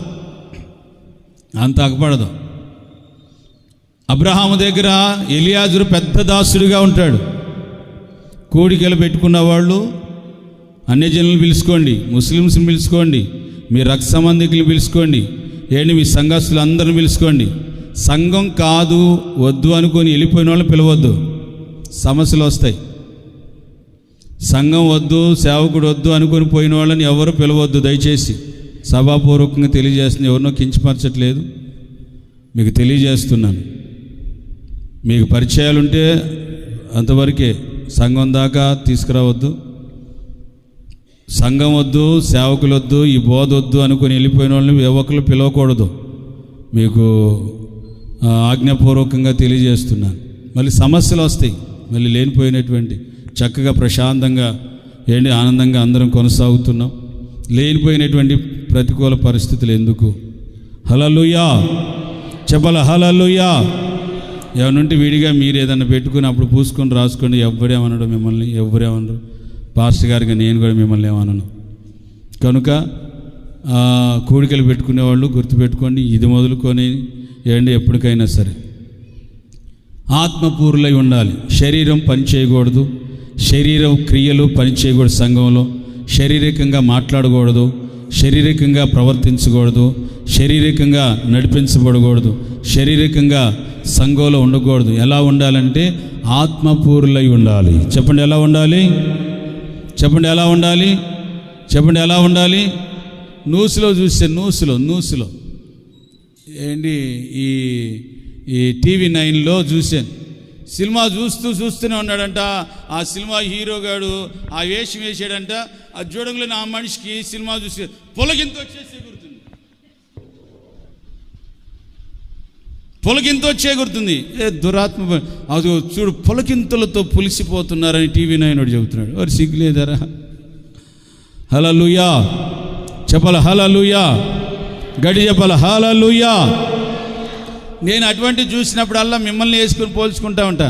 Speaker 1: అంత అగపడదు. అబ్రహాము దగ్గర ఎలియాజరు పెద్ద దాసుడిగా ఉంటాడు. కోడికలు పెట్టుకున్న వాళ్ళు అన్యజనులు పిలుచుకోండి, ముస్లిమ్స్ని పిలుచుకోండి, మీ రక్త సంబంధికులు పిలుచుకోండి, మీ సంఘస్థులు అందరిని పిలుచుకోండి. సంఘం కాదు వద్దు అనుకొని వెళ్ళిపోయిన వాళ్ళని పిలవద్దు, సమస్యలు వస్తాయి. సంఘం వద్దు, సేవకుడు వద్దు అనుకొని పోయిన వాళ్ళని ఎవరు పిలవద్దు దయచేసి. సభాపూర్వకంగా తెలియజేస్తుంది, ఎవరినో కించపరచట్లేదు, మీకు తెలియజేస్తున్నాను. మీకు పరిచయాలుంటే అంతవరకే, సంఘం దాకా తీసుకురావద్దు. సంఘం వద్దు, సేవకులు వద్దు, ఈ బోధ వద్దు అనుకుని వెళ్ళిపోయిన వాళ్ళని యువకులు పిలవకూడదు, మీకు ఆజ్ఞాపూర్వకంగా తెలియజేస్తున్నాను. మళ్ళీ సమస్యలు వస్తాయి, మళ్ళీ లేనిపోయినటువంటి చక్కగా ప్రశాంతంగా ఆనందంగా అందరం కొనసాగుతున్నాం. లేనిపోయినటువంటి ప్రతికూల పరిస్థితులు ఎందుకు? హల్లెలూయా చెప్పాల, హల్లెలూయా. ఏమనుంటే విడిగా మీరు ఏదన్నా పెట్టుకుని అప్పుడు పూసుకొని రాసుకోండి, ఎవరేమనడు మిమ్మల్ని, ఎవరేమనరు. పాస్టర్ గారికి నేను కూడా మిమ్మల్ని ఏమనను. కనుక కోడికలు పెట్టుకునేవాళ్ళు గుర్తుపెట్టుకోండి, ఇది మొదలుకొని ఎప్పటికైనా సరే ఆత్మపూర్లై ఉండాలి. శరీరం పని చేయకూడదు, శరీరం క్రియలు పని చేయకూడదు. సంఘంలో శారీరకంగా మాట్లాడకూడదు, శారీరకంగా ప్రవర్తించకూడదు, శారీరకంగా నడిపించబడకూడదు, శారీరకంగా సంఘంలో ఉండకూడదు. ఎలా ఉండాలంటే ఆత్మపూర్లై ఉండాలి. చెప్పండి ఎలా ఉండాలి, చెప్పండి ఎలా ఉండాలి, చెప్పండి ఎలా ఉండాలి. న్యూస్లో చూస్తే న్యూస్లో ఈ టీవీ 9లో చూశాను. సినిమా చూస్తూనే ఉన్నాడంట. ఆ సినిమా హీరోగాడు ఆ వేషం వేసాడంట. ఆ చూడంలో ఆ మనిషికి సినిమా చూసి పొలగింత వచ్చే గుర్తుంది. దురాత్మ అది చూడు, పొలకింతలతో పులిసిపోతున్నారని టీవీ 9 చెబుతున్నాడు. వారు సిగ్గులేదరా? హల్లెలూయా చెప్పాల, హల్లెలూయా గడి చెప్పాల, హల్లెలూయా. నేను అటువంటి చూసినప్పుడల్లా మిమ్మల్ని వేసుకుని పోల్చుకుంటా ఉంటా.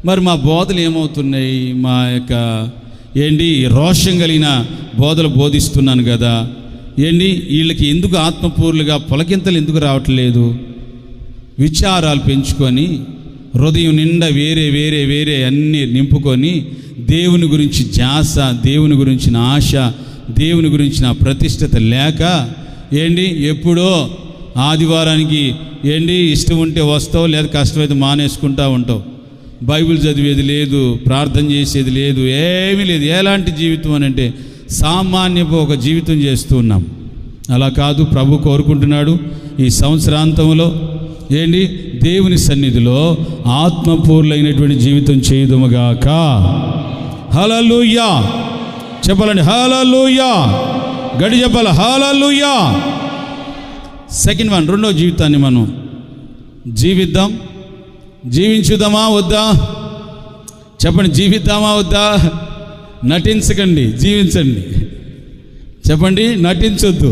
Speaker 1: మరి మా బోధలు ఏమవుతున్నాయి? మా యొక్క రోషం కలిగిన బోధలు బోధిస్తున్నాను కదా, వీళ్ళకి ఎందుకు ఆత్మపూర్లుగా పొలకింతలు ఎందుకు రావట్లేదు? విచారాలు పెంచుకొని హృదయం నిండా వేరే వేరే వేరే అన్నీ నింపుకొని దేవుని గురించి ధ్యాస, దేవుని గురించిన ఆశ, దేవుని గురించిన ప్రతిష్టత లేక ఎప్పుడో ఆదివారానికి ఇష్టం ఉంటే వస్తావు, లేదా కష్టమైతే మానేసుకుంటా ఉంటావు. బైబిల్ చదివేది లేదు, ప్రార్థన చేసేది లేదు, ఏమీ లేదు. ఎలాంటి జీవితం అని అంటే సామాన్యపు ఒక జీవితం చేస్తూ ఉన్నాం. అలా కాదు. ప్రభు కోరుకుంటున్నాడు ఈ సంవత్సరాంతంలో దేవుని సన్నిధిలో ఆత్మపూర్లైనటువంటి జీవితం చేయుదుముగాక. హల్లెలూయా చెప్పాలండి. హల్లెలూయా గడి చెప్పాలి. హల్లెలూయా. సెకండ్ వన్, రెండో జీవితాన్ని మనం జీవిద్దాం. జీవించుదామా వద్దా? చెప్పండి. జీవిద్దామా వద్దా? నటించకండి, జీవించండి. చెప్పండి. నటించొద్దు.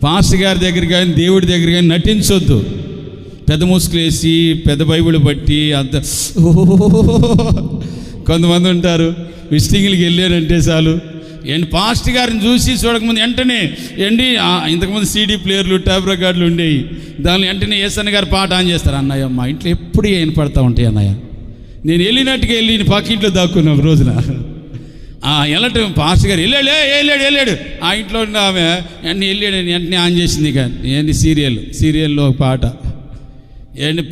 Speaker 1: పాస్టర్ గారి దగ్గర కానీ దేవుడి దగ్గర కానీ నటించొద్దు. పెద్ద ముసుగులు వేసి పెద్ద బైబిల్ బట్టి అంత కొంతమంది ఉంటారు. విజిటింగ్లకి వెళ్ళారంటే చాలు పాస్టర్ గారిని చూసి చూడకముందు వెంటనే ఇంతకుముందు సీడీ ప్లేయర్లు, ట్యాప్ రికార్డులు ఉండేవి. దానిలో వెంటనే ఏసన్న గారు పాట ఆన్ చేస్తారు. అన్నయ్య మా ఇంట్లో ఎప్పుడు వినపడతా ఉంటాయి అన్నయ్య. నేను వెళ్ళినట్టుగా వెళ్ళి పక్కింట్లో దాక్కున్నా ఒక రోజున. వెళ్ళటం పాస్టర్ గారు వెళ్ళాడు ఆ ఇంట్లో ఉన్న ఆమె వెళ్ళాడు, వెంటనే ఆన్ చేసింది. కానీ సీరియల్లో ఒక పాట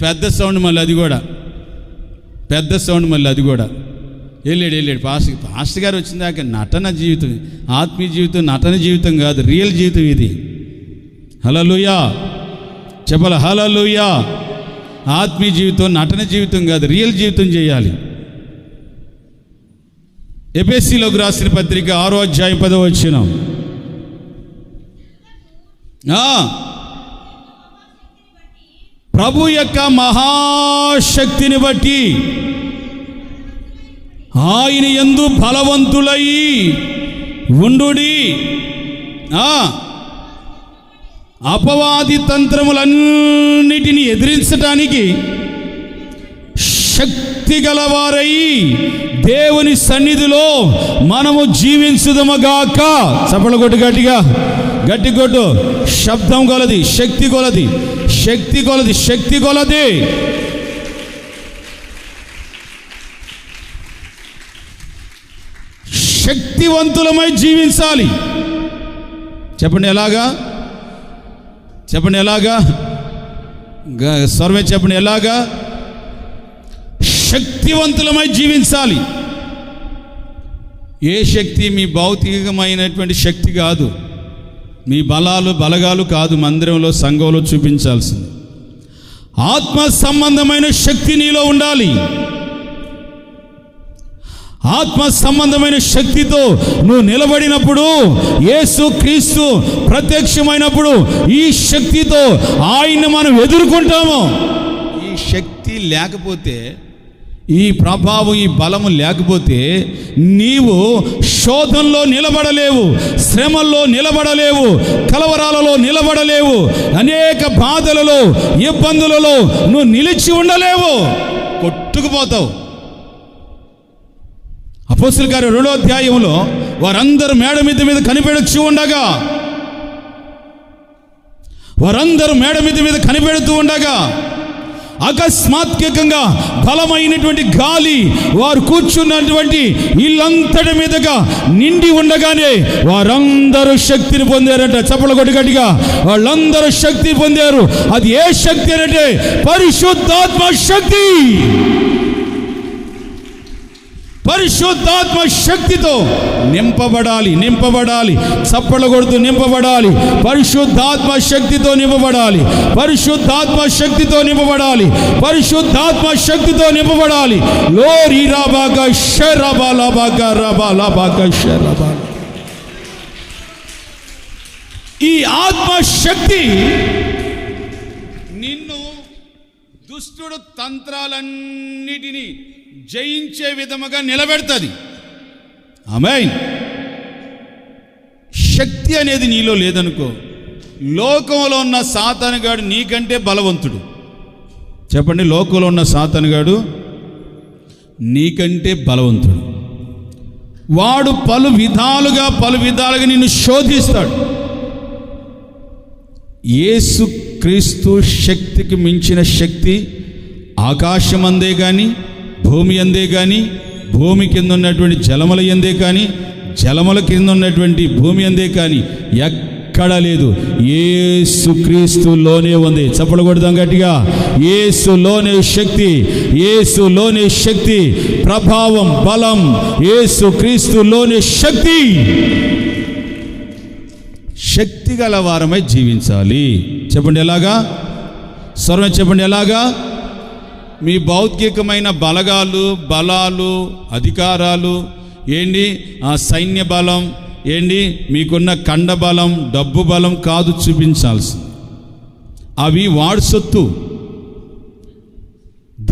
Speaker 1: పెద్ద సౌండ్, మళ్ళీ అది కూడా పెద్ద సౌండ్, మళ్ళీ అది కూడా వెళ్ళాడు. పాస్టర్ గారు వచ్చిందాక నటన జీవితం, ఆత్మీయ జీవితం నటన జీవితం కాదు, రియల్ జీవితం ఇది. హల్లెలూయా చెప్పాలి. హల్లెలూయా. ఆత్మీయ జీవితం నటన జీవితం కాదు, రియల్ జీవితం చేయాలి. ఎఫెసీయులకు రాసిన పత్రిక 6వ అధ్యాయం 10వ వచనం. ప్రభు యొక్క మహాశక్తిని బట్టి ఆయన యందు బలవంతులై ఉండుడి. అపవాది తంత్రములన్నిటినీ ఎదిరించటానికి శక్తి గలవారై దేవుని సన్నిధిలో మనము జీవించుదముగాక. చప్పట్లు కొట్టు, గట్టిగా గట్టి కొట్టు. శబ్దం కొలది, శక్తి కొలది, శక్తి కొలది, శక్తి కొలది. శక్తివంతులమై జీవించాలి. చెప్పండి ఎలాగా? చెప్పండి ఎలాగా? సర్వే చెప్పండి ఎలాగా? శక్తివంతులమై జీవించాలి. ఏ శక్తి మీ భౌతికమైనటువంటి శక్తి కాదు, మీ బలగాలు కాదు. మందిరంలో, సంఘంలో చూపించాల్సింది ఆత్మ సంబంధమైన శక్తి నీలో ఉండాలి. ఆత్మ సంబంధమైన శక్తితో నువ్వు నిలబడినప్పుడు, యేసు క్రీస్తు ప్రత్యక్షమైనప్పుడు ఈ శక్తితో ఆయన్ని మనం ఎదుర్కొంటాము. ఈ శక్తి లేకపోతే, ఈ ప్రభావం, ఈ బలము లేకపోతే నీవు శోధనలో నిలబడలేవు, శ్రమల్లో నిలబడలేవు, కలవరాలలో నిలబడలేవు, అనేక బాధలలో, ఇబ్బందులలో నువ్వు నిలిచి ఉండలేవు, కొట్టుకుపోతావు. అపోస్తలుల కార్యం 2వ అధ్యాయంలో వారందరూ మేడ మీద కనిపెడుచు ఉండగా, కనిపెడుతూ ఉండగా అకస్మాత్తుగా బలమైనటువంటి గాలి వారు కూర్చున్నటువంటి ఇల్లంతటి మీదుగా నిండి ఉండగానే వారందరూ శక్తిని పొందారంట. చప్పట్లు కొట్టి గట్టిగా వాళ్ళందరూ శక్తి పొందారు. అది ఏ శక్తి అంటే పరిశుద్ధాత్మ శక్తి. పరిశుద్ధాత్మ శక్తితో నింపబడాలి. చప్పట్లు కొడుతూ నింపబడాలి. పరిశుద్ధాత్మ శక్తితో నింపబడాలి. పరిశుద్ధాత్మ శక్తితో నింపబడాలి. పరిశుద్ధాత్మ శక్తితో నింపబడాలి. లోరి రాబాక షరబాలబాక రబాలబాక షరబాల. ఈ ఆత్మ శక్తి నిన్ను దుష్టుడు తంత్రాలన్నిటినీ జయించే విధముగా నిలబెడుతుంది. ఆమేన్. శక్తి అనేది నీలో లేదనుకో, లోకంలో ఉన్న సాతానుగాడు నీకంటే బలవంతుడు. చెప్పండి, లోకంలో ఉన్న సాతానుగాడు నీకంటే బలవంతుడు. వాడు పలు విధాలుగా నిన్ను శోధిస్తాడు. యేసుక్రీస్తు శక్తికి మించిన శక్తి ఆకాశమందే కానీ, భూమి అందే కానీ, భూమి కింద ఉన్నటువంటి జలముల యందే కానీ, జలముల కింద ఉన్నటువంటి భూమి అందే కానీ ఎక్కడా లేదు. యేసుక్రీస్తులోనే ఉంది. చప్పట్లు కొడదాం గట్టిగా. యేసులోనే శక్తి, యేసులోనే శక్తి, ప్రభావం, బలం, యేసుక్రీస్తులోనే శక్తి. శక్తి గల వారమై జీవించాలి. చెప్పండి ఎలాగా? స్వరం చెప్పండి ఎలాగా? మీ భౌతికమైన బలాలు, అధికారాలు ఏంటి, సైన్య బలం ఏంటి, మీకున్న కండ బలం, డబ్బు బలం కాదు చూపించాల్సింది. అవి వాడి సొత్తు,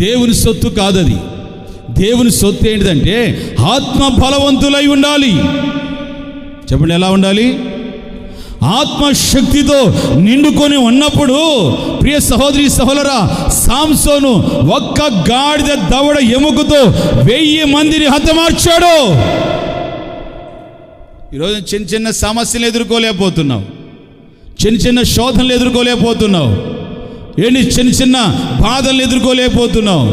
Speaker 1: దేవుని సొత్తు కాదది. దేవుని సొత్తు ఏంటిదంటే ఆత్మ బలవంతులై ఉండాలి. చెప్పండి ఎలా ఉండాలి? ఆత్మశక్తితో నిండుకొని ఉన్నప్పుడు, ప్రియ సహోదరి సహోదరా, సాంసోను ఒక్క గాడిద దవడ ఎముకతో 1000 మందిని హతమార్చాడు. ఈరోజు చిన్న సమస్యలు ఎదుర్కోలేకపోతున్నావు, చిన్న శోధనలు ఎదుర్కోలేకపోతున్నావు, చిన్న బాధలు ఎదుర్కోలేకపోతున్నావు,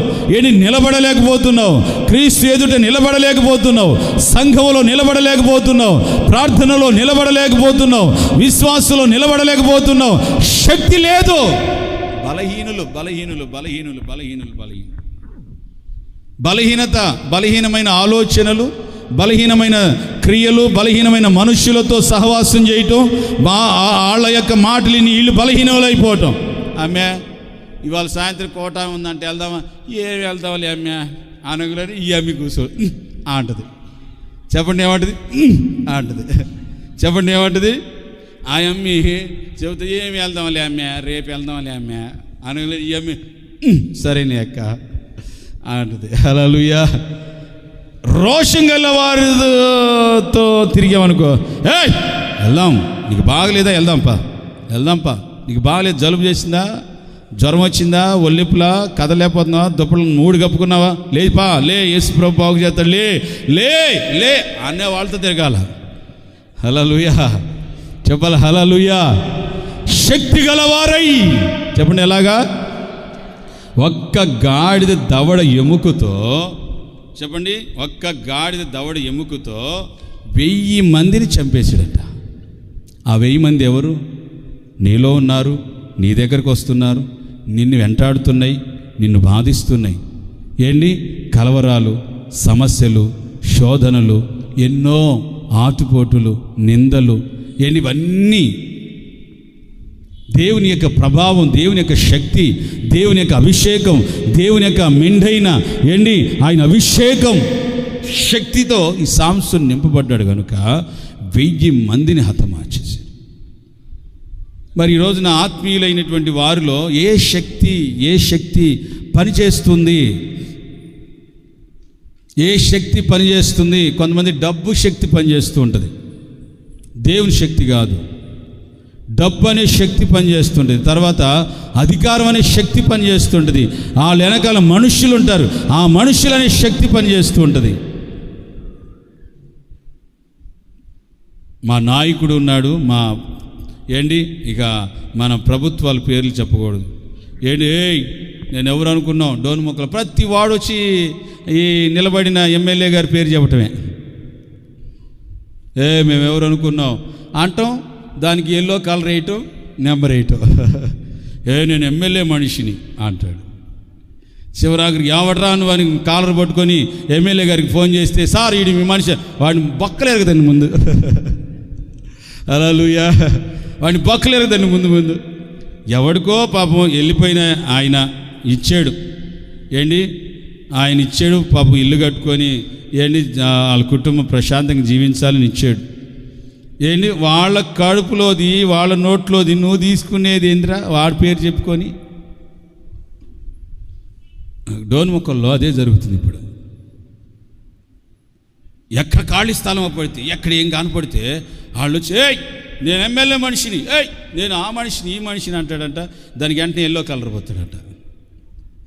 Speaker 1: నిలబడలేకపోతున్నావు, క్రీస్తు ఎదుట నిలబడలేకపోతున్నావు, సంఘంలో నిలబడలేకపోతున్నావు, ప్రార్థనలో నిలబడలేకపోతున్నావు, విశ్వాసంలో నిలబడలేకపోతున్నావు. శక్తి లేదు. బలహీనత, బలహీనమైన ఆలోచనలు, బలహీనమైన క్రియలు, బలహీనమైన మనుష్యులతో సహవాసం చేయటం, వాళ్ళ యొక్క మాటలు వీళ్ళు బలహీనలైపోవటం. అమ్మే ఇవాళ సాయంత్రం కోట ఉందంటే వెళ్దామా? ఏమి వెళ్తావాలి అమ్మే అనగులని ఈ అమ్మి కూర్చో అంటది. చెప్పండి ఏమంటది? అంటది. చెప్పండి ఏమంటది? ఆ అమ్మి చెబుతా ఏమి వెళ్దామలే అమ్మే, రేపు వెళ్దామలే అమ్మే అనగులని ఈ అమ్మి సరేనే అక్క అంటది. హల్లెలూయా. రోషం గల వారితో తిరిగామనుకో, వెళ్దాం, నీకు బాగలేదా, వెళ్దాంపా, నీకు బాగలేదు, జలుబు చేసిందా, జ్వరం వచ్చిందా, ఒళ్ళిప్పులా, కదలేకపోతున్నావా, దుప్పలు 3 కప్పుకున్నావా, లేపా, లే, యేసు ప్రభు బాగు చేస్తాడు, లే అనే వాళ్ళతో తిరగాల. హల్లెలూయా. చెప్పాలి హల్లెలూయా. శక్తి గలవారై. చెప్పండి ఎలాగా? ఒక్క గాడిద దవడ ఎముకతో, చెప్పండి, ఒక్క గాడిద దవడ ఎముకతో 1000 మందిని చంపేశాడట. ఆ 1000 మంది ఎవరు? నీలో ఉన్నారు, నీ దగ్గరకు వస్తున్నారు, నిన్ను వెంటాడుతున్నాయి, నిన్ను బాధిస్తున్నాయి. కలవరాలు, సమస్యలు, శోధనలు, ఎన్నో ఆటుపోటులు, నిందలు, ఇవన్నీ దేవుని యొక్క ప్రభావం, దేవుని యొక్క శక్తి, దేవుని యొక్క అభిషేకం, దేవుని యొక్క మెండైన ఆయన అభిషేకం శక్తితో ఈ సాంసోను నింపబడ్డాడు కనుక 1000 మందిని హతమార్చేశాడు. మరి ఈరోజున ఆత్మీయులైనటువంటి వారిలో ఏ శక్తి పనిచేస్తుంది? ఏ శక్తి పనిచేస్తుంది? కొంతమంది డబ్బు శక్తి పనిచేస్తూ ఉంటుంది, దేవుని శక్తి కాదు. డబ్బు అనే శక్తి పనిచేస్తుంటుంది, తర్వాత అధికారం అనే శక్తి పనిచేస్తుంటుంది, వాళ్ళ వెనకాల మనుషులు ఉంటారు, ఆ మనుషులు అనే శక్తి పనిచేస్తూ ఉంటుంది. మా నాయకుడు ఉన్నాడు, ఇక మన ప్రభుత్వాల పేర్లు చెప్పకూడదు. నేను ఎవరు అనుకున్నాం, డోన్ మొక్కలు ప్రతి వాడు వచ్చి ఈ నిలబడిన ఎమ్మెల్యే గారి పేరు చెప్పటమే. మేము ఎవరు అనుకున్నాం అంటాం, దానికి ఎల్లో కలర్ వేయటం, నెంబర్ వేయటం. నేను ఎమ్మెల్యే మనిషిని అంటాడు. శివరాత్రికి ఎవడరా అని వాడిని కాలర్ పట్టుకొని ఎమ్మెల్యే గారికి ఫోన్ చేస్తే, సార్ ఈడు మీ మనిషి, వాడిని బొక్కలేరు కదండి ముందు. హల్లెలూయా. వాడిని బొక్కలేరు కదండి ముందు. ఎవడికో పాపం వెళ్ళిపోయిన ఆయన ఇచ్చాడు, ఆయన ఇచ్చాడు పాపం, ఇల్లు కట్టుకొని వాళ్ళ కుటుంబం ప్రశాంతంగా జీవించాలని ఇచ్చాడు. వాళ్ళ కడుపులోది, వాళ్ళ నోట్లోది నువ్వు తీసుకునేది ఏంద్రా వాడి పేరు చెప్పుకొని. డోన్ మొక్కల్లో అదే జరుగుతుంది ఇప్పుడు. ఎక్కడ ఖాళీ స్థలం పడితే, ఎక్కడ ఏం కనపడితే వాళ్ళు వచ్చి నేను ఎమ్మెల్యే మనిషిని, నేను ఆ మనిషిని ఈ మనిషిని అంటాడంట. దానికి వెంటనే ఎల్లో కలర్ పోతాడంట.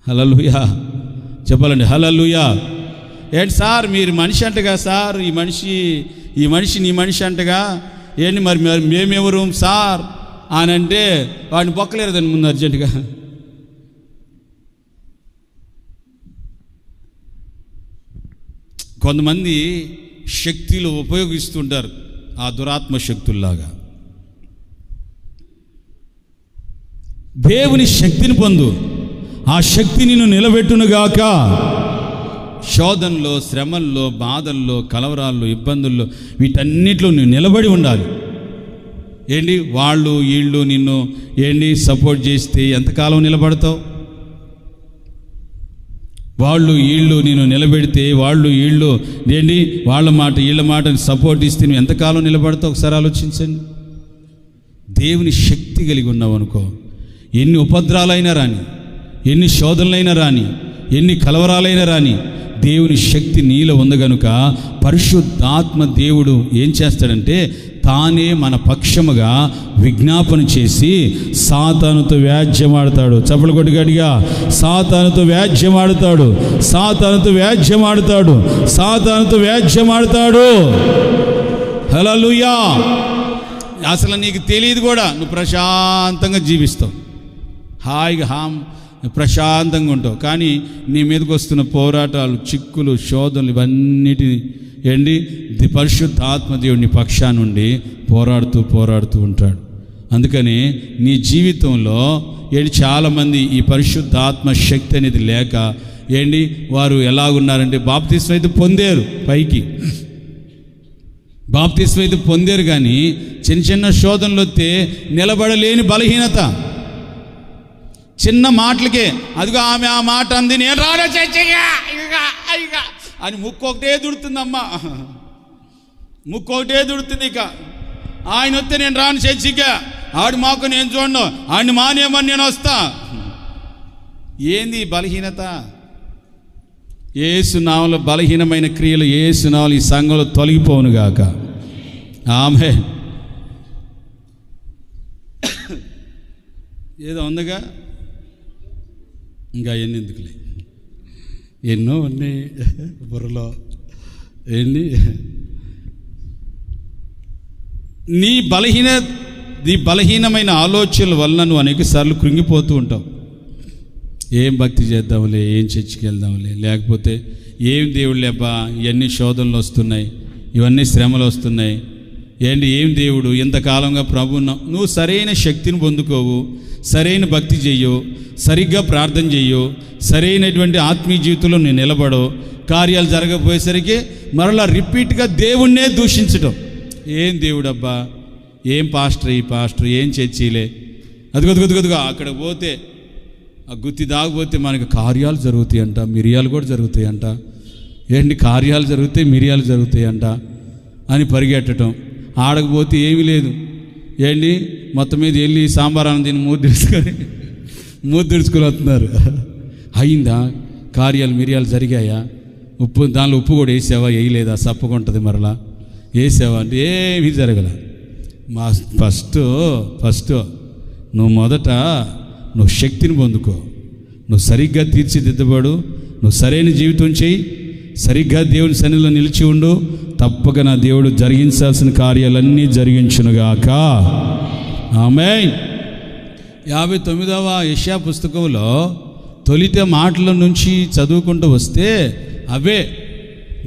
Speaker 1: హల్లెలూయా చెప్పాలండి, హల్లెలూయా. ఏంటి సార్ మీరు మనిషి అంటగా సార్, ఈ మనిషి నీ మనిషి అంటగా, ఏంటి మరి మేమెవరు సార్ అని అంటే వాడిని బొక్కలేరు దాని ముందు అర్జెంటుగా. కొంతమంది శక్తులు ఉపయోగిస్తుంటారు ఆ దురాత్మ శక్తుల్లాగా. దేవుని శక్తిని పొందు, ఆ శక్తి నిన్ను నిలబెట్టునుగాక. శోధనలో, శ్రమల్లో, బాధల్లో, కలవరాల్లో, ఇబ్బందుల్లో, వీటన్నిటిలో నువ్వు నిలబడి ఉండాలి. ఏంటి వాళ్ళు వీళ్ళు నిన్ను సపోర్ట్ చేస్తే ఎంతకాలం నిలబడతావు? వాళ్ళు వీళ్ళు నిన్ను నిలబెడితే, వాళ్ళు వీళ్ళు వాళ్ళ మాట వీళ్ళ మాటని సపోర్ట్ ఇస్తే నువ్వు ఎంతకాలం నిలబడతావు? ఒకసారి ఆలోచించండి. దేవుని శక్తి కలిగి ఉన్నావు అనుకో, ఎన్ని ఉపద్రాలైనా రాని, ఎన్ని శోధనలైనా రాని, ఎన్ని కలవరాలైనా రాని, దేవుని శక్తి నీలో ఉంది కనుక పరిశుద్ధాత్మ దేవుడు ఏం చేస్తాడంటే తానే మన పక్షముగా విజ్ఞాపన చేసి సాతానుతో వ్యాజ్యమాడతాడు. చప్పలు కొట్టి గట్టిగా, సాతానుతో వ్యాజ్యమాడతాడు, సాతానుతో వ్యాజ్యమాడతాడు, సాతానుతో వ్యాజ్యమాడతాడు. హల్లెలూయా. అసలు నీకు తెలియదు కూడా, నువ్వు ప్రశాంతంగా జీవిస్తావు, హాయిగా ప్రశాంతంగా ఉంటావు. కానీ నీ మీదకి వస్తున్న పోరాటాలు, చిక్కులు, శోధనలు ఇవన్నిటిని పరిశుద్ధ ఆత్మదేవుని పక్షా నుండి పోరాడుతూ ఉంటాడు. అందుకని నీ జీవితంలో చాలామంది ఈ పరిశుద్ధ ఆత్మ శక్తి అనేది లేక వారు ఎలాగున్నారంటే బాప్తిస్మం అయితే పొందారు, పైకి బాప్తిస్మం అయితే పొందారు, కానీ చిన్న శోధనలు వస్తే నిలబడలేని బలహీనత. చిన్న మాటలకే అదిగో ఆమె ఆ మాట అంది, నేను రాను చచ్చిగా అని ముక్కు ఒకటే దుడుతుందమ్మా, ముక్కు ఒకటే దుడుతుంది. ఇక ఆయన వస్తే నేను రాను చచ్చిగా, ఆడు మాకు నేను చూడను, ఆడిని మానేమని నేను వస్తా. ఏంది బలహీనత? యేసు నామములో బలహీనమైన క్రియలు యేసు నామములో ఈ సంఘంలో తొలగిపోవునుగాక. ఆమేన్. ఏదో ఉందిగా, ఇంకా ఎన్ని ఎందుకులే, ఎన్నో ఉన్నాయి బుర్రలో. నీ బలహీనమైన ఆలోచనల వల్ల నువ్వు అనేక సార్లు కృంగిపోతూ ఉంటావు. ఏం భక్తి చేద్దాంలే, ఏం చర్చికి వెళ్దాంలే, లేకపోతే ఏం దేవుడు లేబ్బా, ఇవన్నీ శోధనలు వస్తున్నాయి, ఇవన్నీ శ్రమలు వస్తున్నాయి, ఏం దేవుడు ఇంతకాలంగా ప్రభు. నువ్వు సరైన శక్తిని పొందుకోవు, సరైన భక్తి చెయ్యు, సరిగ్గా ప్రార్థన చెయ్యు, సరైనటువంటి ఆత్మీయ జీవితంలో నేను నిలబడవు, కార్యాలు జరగకపోయేసరికి మరలా రిపీట్గా దేవుణ్ణే దూషించడం. ఏం దేవుడబ్బా, ఏం పాస్టర్, ఈ పాస్టర్ ఏం చర్చిలే, అదిగొదిగొదిగొదిగా అక్కడ పోతే ఆ గుత్తి దాగిపోతే మనకి కార్యాలు జరుగుతాయి అంట, మిరియాలు కూడా జరుగుతాయి అంట, కార్యాలు జరుగుతాయి, మిరియాలు జరుగుతాయి అంట అని పరిగెట్టడం. ఆడకపోతే ఏమీ లేదు, మొత్తం మీద వెళ్ళి సాంబార్ అన్నం తిని మూడు తెరుచుకొని వస్తున్నారు. అయిందా కార్యాలు, మిరియాలు జరిగాయా, దానిలో ఉప్పు కూడా వేసావా, వేయలేదా, సప్పకుంటుంది, మరలా వేసావా అంటే ఏమీ జరగల. ఫస్ట్ నువ్వు మొదట నువ్వు శక్తిని పొందుకో, నువ్వు సరిగ్గా తీర్చిదిద్దబడు, నువ్వు సరైన జీవితం చేయి, సరిగ్గా దేవుని సన్నిధిలో నిలిచి ఉండు, తప్పక నా దేవుడు జరిగించాల్సిన కార్యాలన్నీ జరిగించునుగాక. ఆమేన్. 59వ యెషయా పుస్తకంలో తొలిత మాటల నుంచి చదువుకుంటూ వస్తే అవే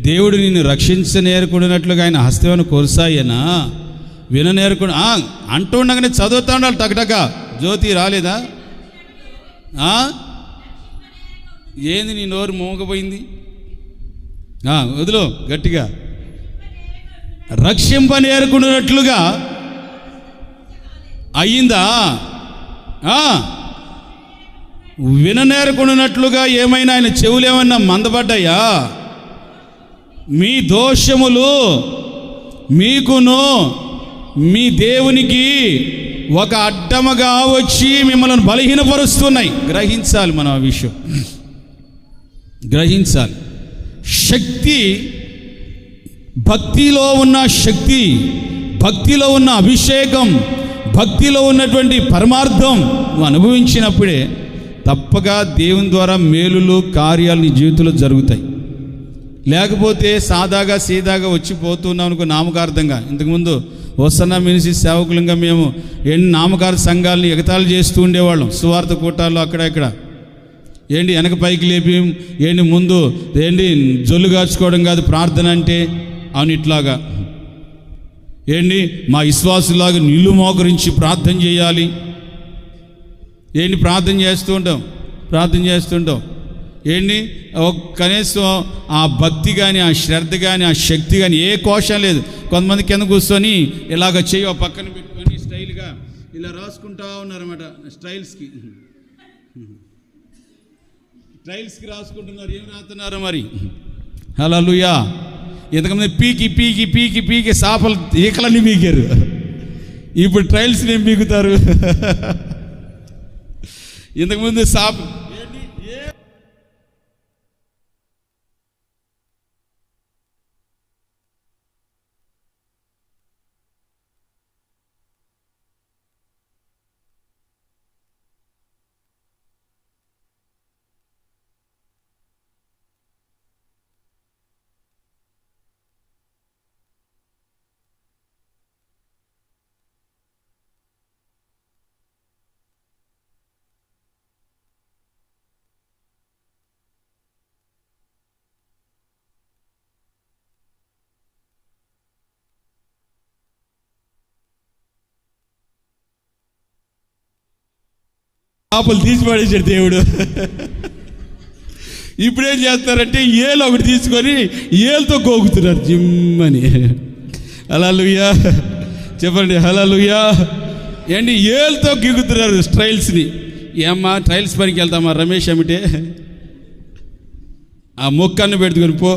Speaker 1: దేవుడు నిన్ను రక్షించనేరుకున్నట్లుగా ఆయన హస్తమైన కొరసాయనా విననేరుకు అంటూ ఉండగానే చదువుతా ఉండాలి. టకటక జ్యోతి రాలేదా? ఏంది నీ నోరు మోగపోయింది? వదిలో గట్టిగా. రక్షింపనేరుకున్నట్లుగా అయ్యిందా? విననేరుకున్నట్లుగా ఏమైనా ఆయన చెవులు ఏమన్నా మందపడ్డాయా? మీ దోషములు మీకును మీ దేవునికి ఒక అడ్డముగా వచ్చి మిమ్మల్ని బలహీనపరుస్తున్నాయి. గ్రహించాలి మనం ఆ విషయం, గ్రహించాలి. శక్తి, భక్తిలో ఉన్న శక్తి, భక్తిలో ఉన్న అభిషేకం, భక్తిలో ఉన్నటువంటి పరమార్థం నువ్వు అనుభవించినప్పుడే తప్పక దేవుని ద్వారా మేలులు కార్యాలు నీ జీవితంలో జరుగుతాయి. లేకపోతే సాదాగా సీదాగా వచ్చిపోతున్నాం అనుకో, నామకార్థంగా. ఇంతకుముందు వస్తున్న మినిసి సేవకులంగా మేము ఎన్ని నామకార సంఘాలని ఎగతాళి చేస్తూ ఉండేవాళ్ళం. సువార్త కూటాల్లో అక్కడ ఇక్కడ వెనక పైకి లేపి ముందు జొల్లు కాచుకోవడం కాదు ప్రార్థన అంటే అని ఇట్లాగా మా విశ్వాసులాగా నిల్లు మోకరించి ప్రార్థన చేయాలి. ప్రార్థన చేస్తుంటాం కనీసం ఆ భక్తి కానీ, ఆ శ్రద్ధ కానీ, ఆ శక్తి కానీ ఏ కోశం లేదు. కొంతమంది కింద కూర్చొని ఇలాగ చేయి పక్కన పెట్టుకొని స్టైల్గా ఇలా రాసుకుంటా ఉన్నారన్నమాట. ట్రైల్స్కి రాసుకుంటున్నారు. ఏం రాస్తున్నారు మరి? హల్లెలూయా. ఇంతకుముందు పీకి పీకి పీకి పీకి సాపలు ఈకలన్నీ పీకారు. ఇప్పుడు ట్రైల్స్ని ఏం పీకుతారు? ఇంతకుముందు సాప ఆపలు తీసి పడేసాడు దేవుడు. ఇప్పుడేం చేస్తారంటే ఏలు ఒకటి తీసుకొని ఏలుతో కోగుతున్నారు జిమ్మని. హల్లెలూయా చెప్పండి, హల్లెలూయా. ఏలుతో గిగుతున్నారు ట్రైల్స్ని. ఏమ్మా ట్రైల్స్ పనికి వెళ్తామా రమేష్ అమిటే? ఆ మొక్కను పెట్టుకొని పో.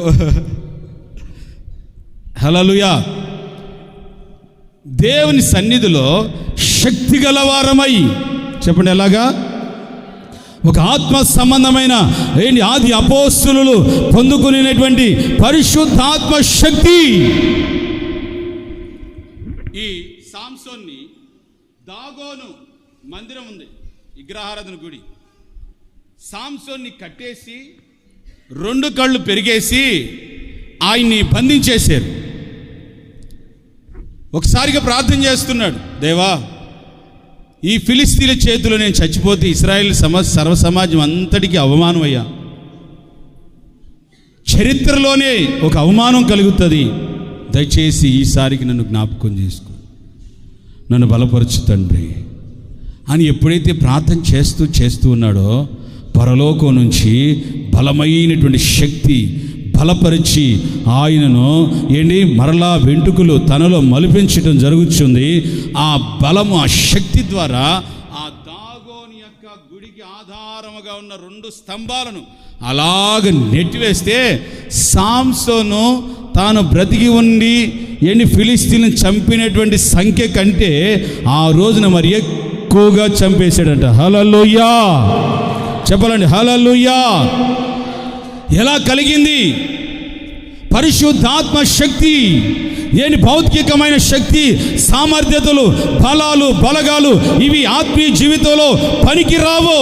Speaker 1: హల్లెలూయా. దేవుని సన్నిధిలో శక్తి గలవారమై, చెప్పండి ఎలాగా? ఒక ఆత్మ సంబంధమైన ఆది అపోస్తులు పొందుకునేటువంటి పరిశుద్ధాత్మ శక్తి. ఈ సాంసోన్ని దాగోను మందిరం ఉంది, విగ్రహారాధన గుడి. సాంసోన్ని కట్టేసి 2 కళ్ళు పెరిగేసి ఆయన్ని బంధించేశారు. ఒకసారిగా ప్రార్థన చేస్తున్నాడు, దేవా ఈ ఫిలిస్తీన్ల చేతిలో నేను చచ్చిపోతే ఇశ్రాయేల్ సర్వ సమాజం అంతటికీ అవమానం అయ్యా. చరిత్రలోనే ఒక అవమానం కలుగుతుంది. దయచేసి ఈసారికి నన్ను జ్ఞాపకం చేసుకో, నన్ను బలపరచు తండ్రి అని ఎప్పుడైతే ప్రార్థన చేస్తూ ఉన్నాడో పరలోకం నుంచి బలమైనటువంటి శక్తి బలపరిచి ఆయనను మరలా వెంట్రుకలు తనలో మలిపించడం జరుగుతుంది. ఆ బలము, ఆ శక్తి ద్వారా ఆ దాగోని యొక్క గుడికి ఆధారముగా ఉన్న 2 స్తంభాలను అలాగ నెట్టివేస్తే సాంసోను తాను బ్రతికి ఉండి ఫిలిస్తీన్లను చంపినటువంటి సంఖ్య కంటే ఆ రోజున మరి ఎక్కువగా చంపేశాడంట. హల్లెలూయా చెప్పాలండి, హల్లెలూయా. ఎలా కలిగింది? పరిశుద్ధాత్మ శక్తి. భౌతికమైన శక్తి, సామర్థ్యతలు, బలాలు, బలగాలు ఇవి ఆత్మీయ జీవితంలో పనికి రావు.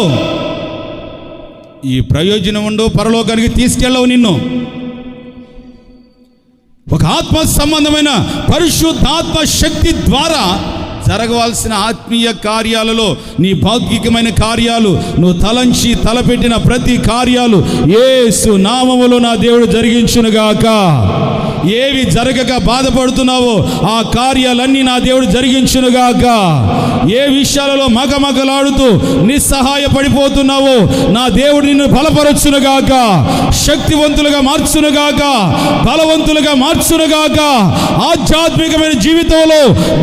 Speaker 1: ఈ ప్రయోజనం ఉండవు, పరలోకానికి తీసుకెళ్ళవు నిన్ను. ఒక ఆత్మ సంబంధమైన పరిశుద్ధాత్మ శక్తి ద్వారా జరగవలసిన ఆత్మీయ కార్యాలలో నీ భౌతికమైన కార్యాలు, నువ్వు తలంచి తలపెట్టిన ప్రతి కార్యాలు యేసు నామములో నా దేవుడు జరిగించునుగాక. ఏవి జరగక బాధపడుతున్నావో ఆ కార్యాలన్నీ నా దేవుడు జరిగించునుగాక. ఏ విషయాలలో మగమగలాడుతూ నిస్సహాయపడిపోతున్నావో నా దేవుడు నిన్ను బలపరచునుగాక, శక్తివంతులుగా మార్చునుగాక, బలవంతులుగా మార్చునుగాక, ఆధ్యాత్మికమైన జీవితంలో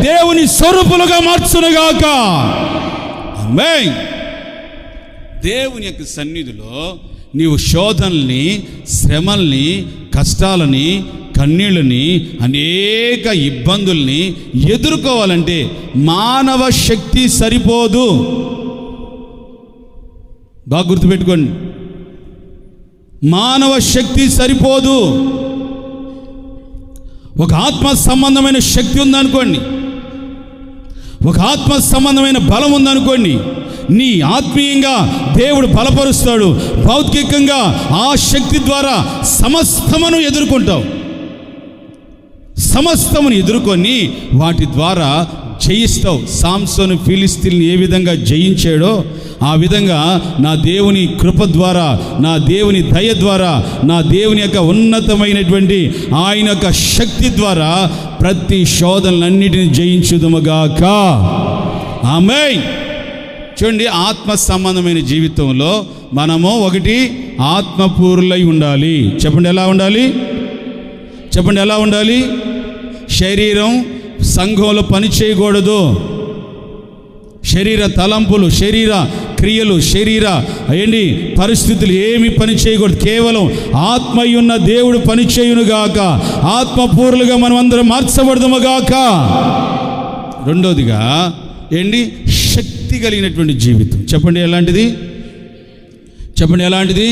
Speaker 1: దేవుని స్వరూపులుగా మార్చునుగాక. ఆమేన్. దేవుని యొక్క సన్నిధిలో నీవు శోధనల్ని, శ్రమల్ని, కష్టాలని, కన్నీళ్ళని, అనేక ఇబ్బందుల్ని ఎదుర్కోవాలంటే మానవ శక్తి సరిపోదు. బాగా గుర్తుపెట్టుకోండి, మానవ శక్తి సరిపోదు. ఒక ఆత్మ సంబంధమైన శక్తి ఉందనుకోండి, ఒక ఆత్మ సంబంధమైన బలం ఉందనుకోండి, నీ ఆత్మీయంగా దేవుడు బలపరుస్తాడు. భౌతికంగా ఆ శక్తి ద్వారా సమస్తమును ఎదుర్కొంటావు. సమస్తమును ఎదుర్కొని వాటి ద్వారా జయిస్తావు. సాంసోను ఫిలిస్తీన్ని ఏ విధంగా జయించాడో ఆ విధంగా నా దేవుని కృప ద్వారా, నా దేవుని దయ ద్వారా, నా దేవుని యొక్క ఉన్నతమైనటువంటి ఆయన యొక్క శక్తి ద్వారా ప్రతి శోధనలన్నిటిని జయించుదుముగాక. ఆమేన్. చూడండి, ఆత్మ సంబంధమైన జీవితంలో మనము ఒకటి ఆత్మపూరులై ఉండాలి. చెప్పండి ఎలా ఉండాలి? చెప్పండి ఎలా ఉండాలి? శరీరం సంఘంలో పని చేయకూడదు. శరీర తలంపులు, శరీర క్రియలు, శరీర పరిస్థితులు ఏమి పని చేయకూడదు. కేవలం ఆత్మయున్న దేవుడు పని చేయునుగాక. ఆత్మపూర్లుగా మనం అందరం మార్చబడదుముగాక. రెండోదిగా శక్తి కలిగినటువంటి జీవితం. చెప్పండి ఎలాంటిది? చెప్పండి ఎలాంటిది?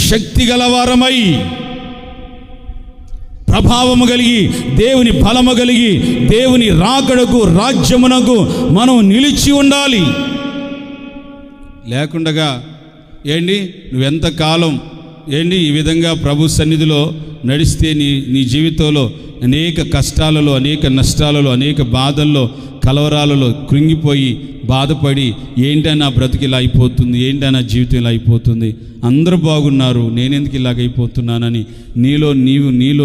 Speaker 1: శక్తి గలవారమై, ప్రభావము కలిగి, దేవుని బలము కలిగి, దేవుని రాకడకు, రాజ్యమునకు మనం నిలిచి ఉండాలి. లేకుండగా నువ్వెంతకాలం ఈ విధంగా ప్రభు సన్నిధిలో నడిస్తే నీ జీవితంలో అనేక కష్టాలలో, అనేక నష్టాలలో, అనేక బాధల్లో, కలవరాలలో కృంగిపోయి బాధపడి నా బ్రతికి ఇలా అయిపోతుంది, నా జీవితం ఇలా అయిపోతుంది, అందరూ బాగున్నారు, నేనెందుకు ఇలాగైపోతున్నానని నీలో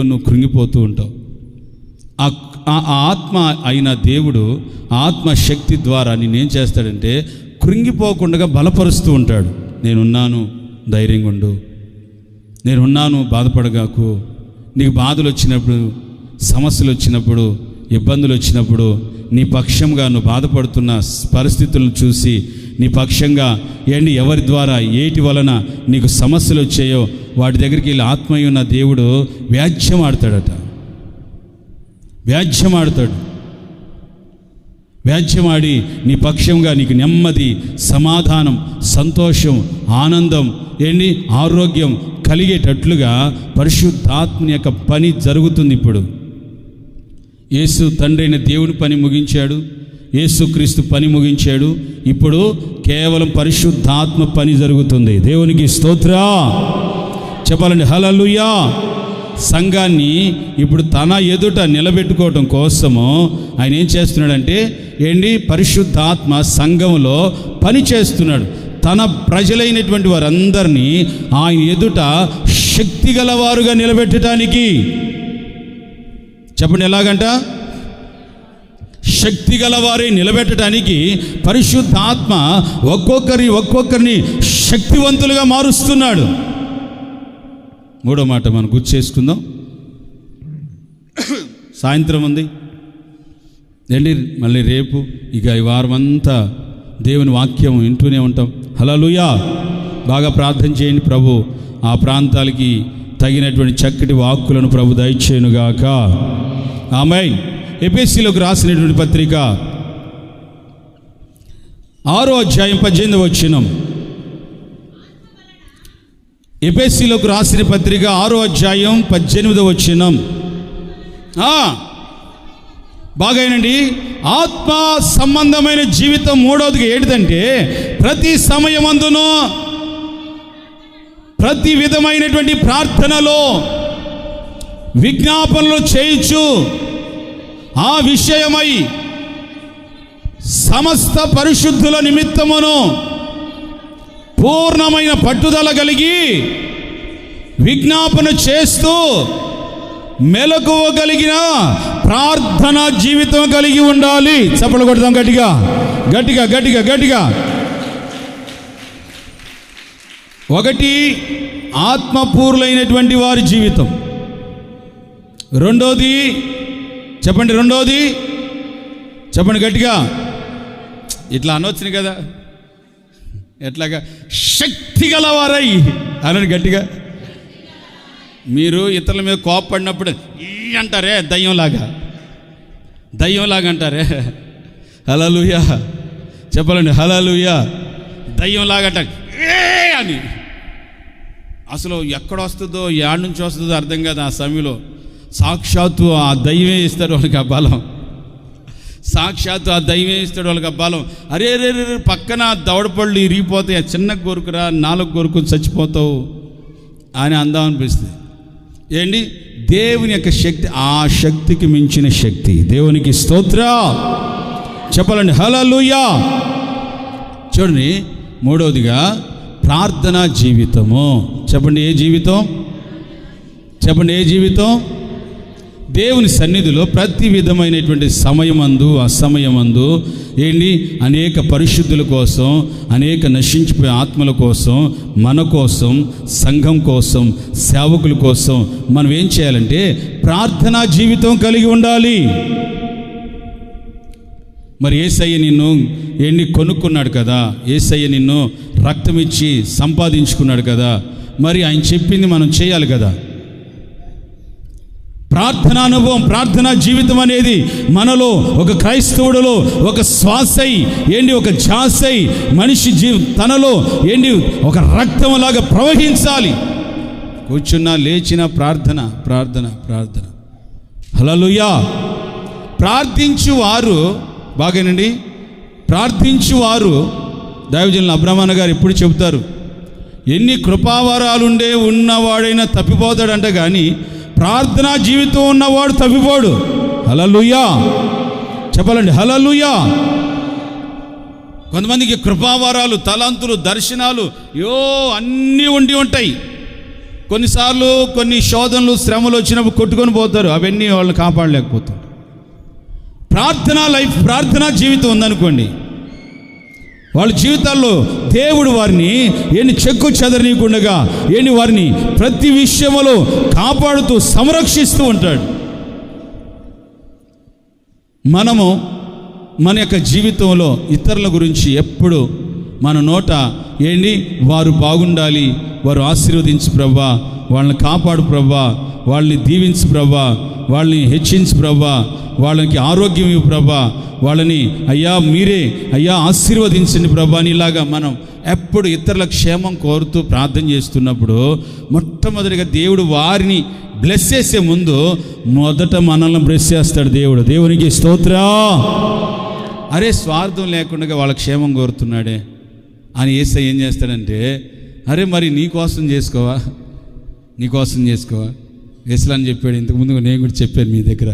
Speaker 1: నువ్వు కృంగిపోతూ ఉంటావు. ఆ ఆత్మ అయిన దేవుడు ఆత్మశక్తి ద్వారా నేనేం చేస్తాడంటే కృంగిపోకుండా బలపరుస్తూ ఉంటాడు. నేనున్నాను, ధైర్యంగా ఉండు, నేనున్నాను, బాధపడగాకు. నీకు బాధలు వచ్చినప్పుడు, సమస్యలు వచ్చినప్పుడు, ఇబ్బందులు వచ్చినప్పుడు నీ పక్షంగా నువ్వు బాధపడుతున్న పరిస్థితులను చూసి నీ పక్షంగా ఎవరి ద్వారా ఏటి వలన నీకు సమస్యలు వచ్చాయో వాటి దగ్గరికి వెళ్ళి ఆత్మయ్య ఉన్న దేవుడు వ్యాజ్యం ఆడతాడట. వ్యాజ్యమాడి నీ పక్షంగా నీకు నెమ్మది, సమాధానం, సంతోషం, ఆనందం, ఆరోగ్యం కలిగేటట్లుగా పరిశుద్ధాత్మని యొక్క పని జరుగుతుంది. ఇప్పుడు యేసు తండ్రి అయిన దేవుని పని ముగించాడు, యేసుక్రీస్తు పని ముగించాడు. ఇప్పుడు కేవలం పరిశుద్ధాత్మ పని జరుగుతుంది. దేవునికి స్తోత్రం చెప్పాలండి. హల్లెలూయా. సంఘాన్ని ఇప్పుడు తన ఎదుట నిలబెట్టుకోవటం కోసము ఆయన ఏం చేస్తున్నాడంటే పరిశుద్ధాత్మ సంఘంలో పని చేస్తున్నాడు. తన ప్రజలైనటువంటి వారందరినీ ఆయన ఎదుట శక్తి గలవారుగా నిలబెట్టడానికి. చెప్పండి ఎలాగంట? శక్తి గలవారే నిలబెట్టడానికి పరిశుద్ధాత్మ ఒక్కొక్కరిని శక్తివంతులుగా మారుస్తున్నాడు. మూడో మాట మనం గుర్తు చేసుకుందాం. సాయంత్రం ఉంది మళ్ళీ రేపు ఇక ఈ వారం అంతా దేవుని వాక్యం వింటూనే ఉంటాం. హల్లెలూయా. బాగా ప్రార్థన చేయండి. ప్రభు ఆ ప్రాంతాలకి తగినటువంటి చక్కటి వాక్కులను ప్రభు దయచేయునుగాక. ఆమేన్. ఎఫెసీయులకు రాసినటువంటి పత్రిక 6వ అధ్యాయం 18వ వచనం. ఎఫెసీయులకు రాసిన పత్రిక 6వ అధ్యాయం 18వ వచనం. బాగానండి. ఆత్మ సంబంధమైన జీవితం మూడవదిగా ఏంటిదంటే ప్రతి సమయమందును ప్రతి విధమైనటువంటి ప్రార్థనలో విజ్ఞాపనలు చేయించు ఆ విషయమై సమస్త పరిశుద్ధుల నిమిత్తమును పూర్ణమైన పట్టుదల కలిగి విజ్ఞాపన చేస్తూ మెలకువ కలిగిన ప్రార్థనా జీవితం కలిగి ఉండాలి. చప్పట్లు కొడదాం గట్టిగా గట్టిగా గట్టిగా గట్టిగా. ఒకటి ఆత్మపూర్లైనటువంటి వారి జీవితం. రెండోది చెప్పండి, రెండోది చెప్పండి గట్టిగా. ఇట్లా అనొచ్చును కదా, ఎట్లాగా? శక్తి గలవారై అనండి గట్టిగా. మీరు ఇతరుల మీద కోపపడినప్పుడు ఈ అంటారే దయ్యంలాగా అంటారే. హల్లెలూయా చెప్పాలండి. హల్లెలూయా. దయ్యంలాగా అంటారు అని. అసలు ఎక్కడ వస్తుందో, యాడ్ నుంచి వస్తుందో అర్థం కాదు. ఆ సమయంలో సాక్షాత్తు ఆ దైవమే ఇస్తాడు వాళ్ళకి ఆ బలం. సాక్షాత్తు ఆ దైవమే ఇస్తాడు వాళ్ళకి ఆ బలం. అరే రే రే పక్కన దవడపళ్ళు ఇరిగిపోతాయి, ఆ చిన్న కొరుకురా, 4 కొరుకుని చచ్చిపోతావు అని అందాం అనిపిస్తుంది. ఏంటి దేవుని యొక్క శక్తి, ఆ శక్తికి మించిన శక్తి. దేవునికి స్తోత్రం చెప్పాలండి, హల్లెలూయా. చూడండి, మూడవదిగా ప్రార్థనా జీవితము. చెప్పండి ఏ జీవితం? చెప్పండి ఏ జీవితం? దేవుని సన్నిధిలో ప్రతి విధమైనటువంటి సమయమందు అసమయమందు ఏంటి అనేక పరిశుద్ధుల కోసం, అనేక నశించిపోయే ఆత్మల కోసం, మన కోసం, సంఘం కోసం, సేవకుల కోసం మనం ఏం చేయాలంటే ప్రార్థనా జీవితం కలిగి ఉండాలి. మరి యేసయ్య నిన్ను కొనుక్కున్నాడు కదా, యేసయ్య నిన్ను రక్తం ఇచ్చి సంపాదించుకున్నాడు కదా, మరి ఆయన చెప్పింది మనం చేయాలి కదా. ప్రార్థనా అనుభవం, ప్రార్థనా జీవితం అనేది మనలో ఒక క్రైస్తవుడిలో ఒక శ్వాసై ఒక ఝాసై మనిషి తనలో ఒక రక్తంలాగా ప్రవహించాలి. కూర్చున్నా లేచిన ప్రార్థన ప్రార్థన ప్రార్థన. హల్లెలూయా. ప్రార్థించువారు, బాగానండి, ప్రార్థించువారు దైవజనులు అబ్రహ్మణ గారు ఎప్పుడు చెబుతారు, ఎన్ని కృపావరాలుండే ఉన్నవాడైనా తప్పిపోతాడంట, కానీ ప్రార్థనా జీవితం ఉన్నవాడు తప్పిపోడు. హల్లెలూయా చెప్పాలండి, హల్లెలూయా. కొంతమందికి కృపావరాలు, తలంతులు, దర్శనాలు అన్నీ ఉండి ఉంటాయి. కొన్నిసార్లు కొన్ని శోధనలు, శ్రమలు వచ్చినప్పుడు కొట్టుకొని పోతారు, అవన్నీ వాళ్ళని కాపాడలేకపోతారు. ప్రార్థనా లైఫ్, ప్రార్థనా జీవితం ఉందనుకోండి, వాళ్ళ జీవితాల్లో దేవుడు వారిని చెక్కు చెదరనీయకుండా వారిని ప్రతి విషయంలో కాపాడుతూ సంరక్షిస్తూ ఉంటాడు. మనము మన యొక్క జీవితంలో ఇతరుల గురించి ఎప్పుడు మన నోట వారు బాగుండాలి, వారు ఆశీర్వదించు ప్రభా, వాళ్ళని కాపాడు ప్రభా, వాళ్ళని దీవించు ప్రభా, వాళ్ళని హెచ్చించు ప్రభా, వాళ్ళకి ఆరోగ్యం ఇవ్వు ప్రభా, వాళ్ళని మీరే ఆశీర్వదించండి ప్రభా అని ఇలాగా మనం ఎప్పుడు ఇతరుల క్షేమం కోరుతూ ప్రార్థన చేస్తున్నప్పుడు మొట్టమొదటిగా దేవుడు వారిని బ్లెస్ చేసే ముందు మొదట మనల్ని బ్లెస్ చేస్తాడు దేవుడు. దేవునికి స్తోత్రం. అరే స్వార్థం లేకుండా వాళ్ళ క్షేమం కోరుతున్నాడే అని యేసయ్య ఏం చేస్తాడంటే, అరే మరి నీకోసం చేసుకోవా యేసులు అని చెప్పాడు. ఇంతకుముందు నేను కూడా చెప్పాను మీ దగ్గర.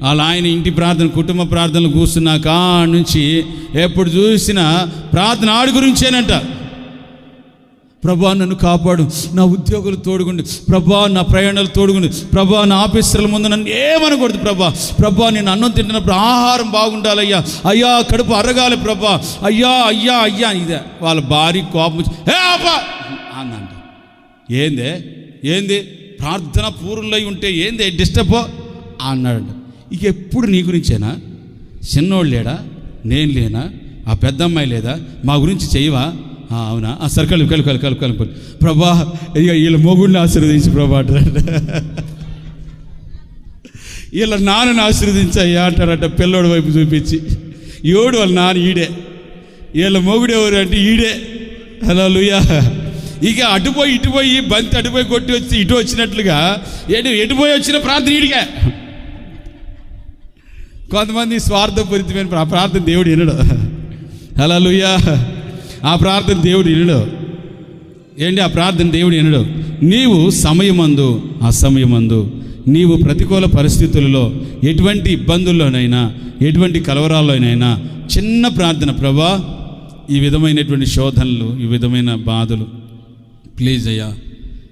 Speaker 1: అలా ఆయన ఇంటి ప్రార్థన, కుటుంబ ప్రార్థనలు కూర్చున్నాక నుంచి ఎప్పుడు చూసినా ప్రార్థన ఆడి గురించేనంట. ప్రభా నన్ను కాపాడు, నా ఉద్యోగులు తోడుగుండి ప్రభా, నా ప్రయాణాలు తోడుగుండి ప్రభా, నా ఆఫీసర్ల ముందు నన్ను ఏమనకూడదు ప్రభా, నేను అన్నం తింటున్నప్పుడు ఆహారం బాగుండాలయ్యా, కడుపు అరగాలి ప్రభా, అయ్యా ఇదే వాళ్ళ భారీ కోపం అన్నంట. ఏంది ప్రార్థన పూర్ణులై ఉంటే డిస్టర్బ్ అన్నాడు. ఇక ఎప్పుడు నీ గురించేనా? చిన్నోళ్ళు లేడా, నేను లేనా, ఆ పెద్ద అమ్మాయి లేదా, మా గురించి చెయ్యవా? అవునా, సరే కలుపు ప్రభా, ఇక వీళ్ళ మొగుడిని ఆశీర్వదించి ప్రభా అంటారట, వీళ్ళ నాన్నని ఆశీర్వదించయ్యా అంటారట పిల్లోడి వైపు చూపించి. వాళ్ళ నాన్న ఈడే, వీళ్ళ మొగుడు ఎవరు అంటే ఈడే. హల్లెలూయా. ఇక ఇటుపోయి బంతి అటుపోయి కొట్టి వచ్చి ఇటు వచ్చినట్లుగా ఎటుపోయి వచ్చిన ప్రార్థన ఈడిగా. కొంతమంది స్వార్థపూరితమైన ప్రార్థన దేవుడు వినడు. హల్లెలూయా. ఆ ప్రార్థన దేవుడు వినడు. ఆ ప్రార్థన దేవుడు వినడు. నీవు సమయమందు అసమయమందు, నీవు ప్రతికూల పరిస్థితులలో, ఎటువంటి ఇబ్బందుల్లోనైనా, ఎటువంటి కలవరాల్లోనైనా చిన్న ప్రార్థన, ప్రభా ఈ విధమైనటువంటి శోధనలు, ఈ విధమైన బాధలు ప్లీజ్ అయ్యా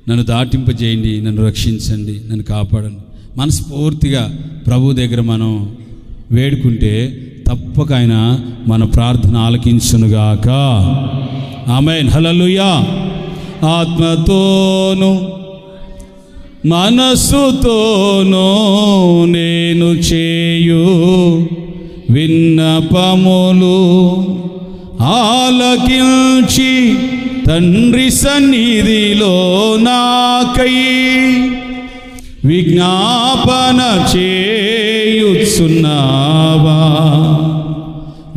Speaker 1: నన్ను దాటింపజేయండి, నన్ను రక్షించండి, నన్ను కాపాడండి, మనస్ఫూర్తిగా ప్రభు దగ్గర మనం వేడుకుంటే తప్పక ఆయన మన ప్రార్థన ఆలకించునుగాక. ఆమేన్. హల్లెలూయా. ఆత్మతోను మనస్సుతోను నేను చేయు విన్నపములు ఆలకించి తండ్రి సన్నిధిలో నాకై విజ్ఞాపన చేయుచున్నావా,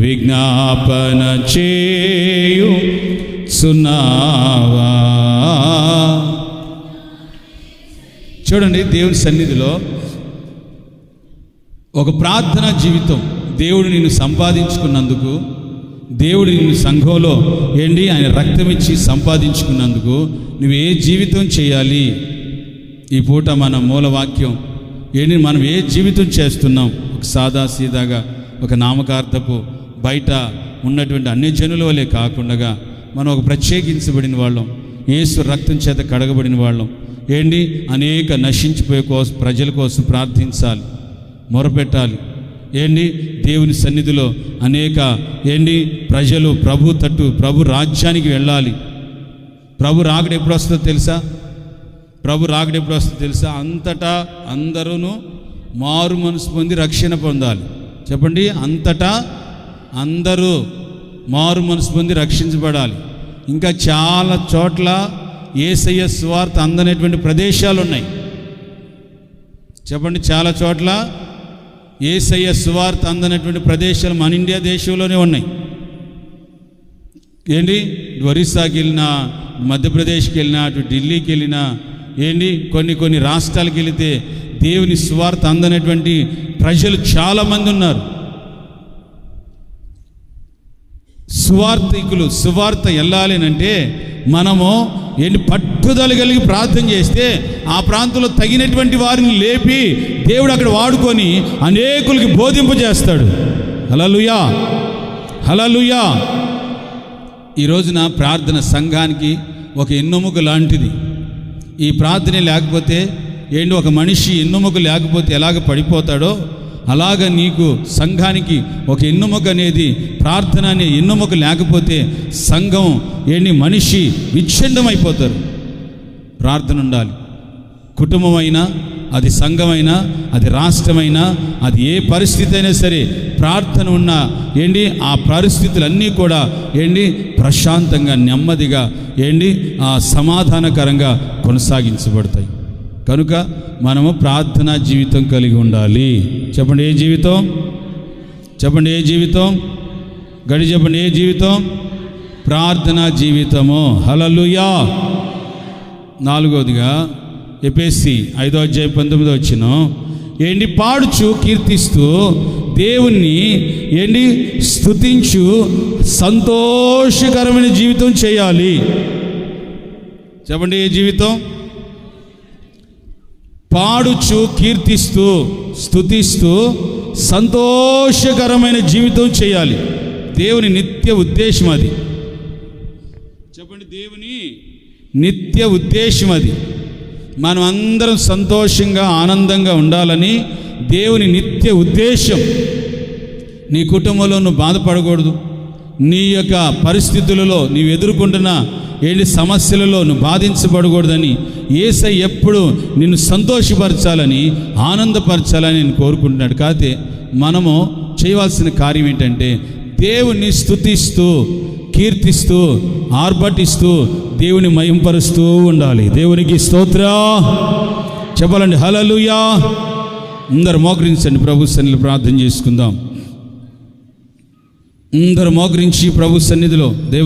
Speaker 1: విజ్ఞాపన చేయుచున్నావా. చూడండి, దేవుని సన్నిధిలో ఒక ప్రార్థనా జీవితం, దేవుడు నిన్ను సంపాదించుకున్నందుకు, దేవుడు నిన్ను సంఘంలో ఆయన రక్తం ఇచ్చి సంపాదించుకున్నందుకు నువ్వు ఏ జీవితం చేయాలి? ఈ పూట మన మూలవాక్యం మనం ఏ జీవితం చేస్తున్నాం? ఒక సాదాసీదాగా, ఒక నామకార్థపు బయట ఉన్నటువంటి అన్ని జనుల వలె కాకుండా మనం ఒక ప్రత్యేకించబడిన వాళ్ళం, యేసు రక్తం చేత కడగబడిన వాళ్ళం. అనేక నశించిపోయే ప్రజల కోసం ప్రార్థించాలి, మొరపెట్టాలి. దేవుని సన్నిధిలో అనేక ప్రజలు ప్రభు రాజ్యానికి వెళ్ళాలి. ప్రభు రాకడ ఎప్పుడు వస్తుందో తెలుసా? అంతటా అందరూ మారు మనసు పొంది రక్షణ పొందాలి. చెప్పండి, అంతటా అందరూ మారు మనసు పొంది రక్షించబడాలి. ఇంకా చాలా చోట్ల యేసయ్య సువార్త అందనటువంటి ప్రదేశాలు ఉన్నాయి. చెప్పండి, చాలా చోట్ల యేసయ్య సువార్త అందనటువంటి ప్రదేశాలు మన ఇండియా దేశంలోనే ఉన్నాయి. ఒరిస్సాకి వెళ్ళినా, మధ్యప్రదేశ్కి వెళ్ళినా, అటు ఢిల్లీకి వెళ్ళినా, కొన్ని రాష్ట్రాలకు వెళితే దేవుని సువార్త అందనటువంటి ప్రజలు చాలామంది ఉన్నారు. సువార్త వెళ్ళాలి అంటే మనము పట్టుదల కలిగి ప్రార్థన చేస్తే ఆ ప్రాంతంలో తగినటువంటి వారిని లేపి దేవుడు అక్కడ వాడుకొని అనేకులకి బోధింపజేస్తాడు. హల్లెలూయా, హల్లెలూయా. ఈ రోజున ప్రార్థన సంఘానికి ఒక ఎన్నెముక లాంటిది. ఈ ప్రార్థన లేకపోతే ఒక మనిషి ఎన్నెముక లేకపోతే ఎలాగ పడిపోతాడో అలాగ నీకు సంఘానికి ఒక ఎన్నెముక అనేది, ప్రార్థన అనే ఎన్నెముక లేకపోతే సంఘం మనిషి విచ్ఛిన్నమైపోతారు. ప్రార్థన ఉండాలి. కుటుంబమైనా, అది సంఘమైనా, అది రాష్ట్రమైనా, అది ఏ పరిస్థితి అయినా సరే ప్రార్థన ఉన్నా ఆ పరిస్థితులన్నీ కూడా ప్రశాంతంగా, నెమ్మదిగా సమాధానకరంగా కొనసాగించబడతాయి. కనుక మనము ప్రార్థనా జీవితం కలిగి ఉండాలి. చెప్పండి, ఏ జీవితం? చెప్పండి, ఏ జీవితం? చెప్పండి, ఏ జీవితం? ప్రార్థనా జీవితము. హల్లెలూయా. 4వదిగా ఎఫెసీ 5:19 పాడుచు కీర్తిస్తూ దేవుణ్ణి స్తుతించు సంతోషకరమైన జీవితం చేయాలి. చెప్పండి, ఏ జీవితం? పాడుచు కీర్తిస్తూ స్తుతిస్తూ సంతోషకరమైన జీవితం చేయాలి. దేవుని నిత్య ఉద్దేశం అది. చెప్పండి, దేవుని నిత్య ఉద్దేశం అది. మనం అందరం సంతోషంగా, ఆనందంగా ఉండాలని దేవుని నిత్య ఉద్దేశం. నీ కుటుంబంలో నువ్వు బాధపడకూడదు. నీ యొక్క పరిస్థితులలో నీవు ఎదుర్కొంటున్న సమస్యలలో నువ్వు బాధించబడకూడదని యేసయ్య ఎప్పుడు నిన్ను సంతోషపరచాలని, ఆనందపరచాలని నేను కోరుకుంటున్నాడు. కాకపోతే మనము చేయవలసిన కార్యం ఏంటంటే దేవుణ్ణి స్తుతిస్తూ, కీర్తిస్తూ, ఆర్భటిస్తూ, దేవుని మహింపరుస్తూ ఉండాలి. దేవునికి స్తోత్రం చెప్పాలండి. హల్లెలూయా. అందరూ మోకరించండి, ప్రభు సన్నిధిలో ప్రార్థన చేసుకుందాం. అందరూ మోకరించి ప్రభు సన్నిధిలో దేవా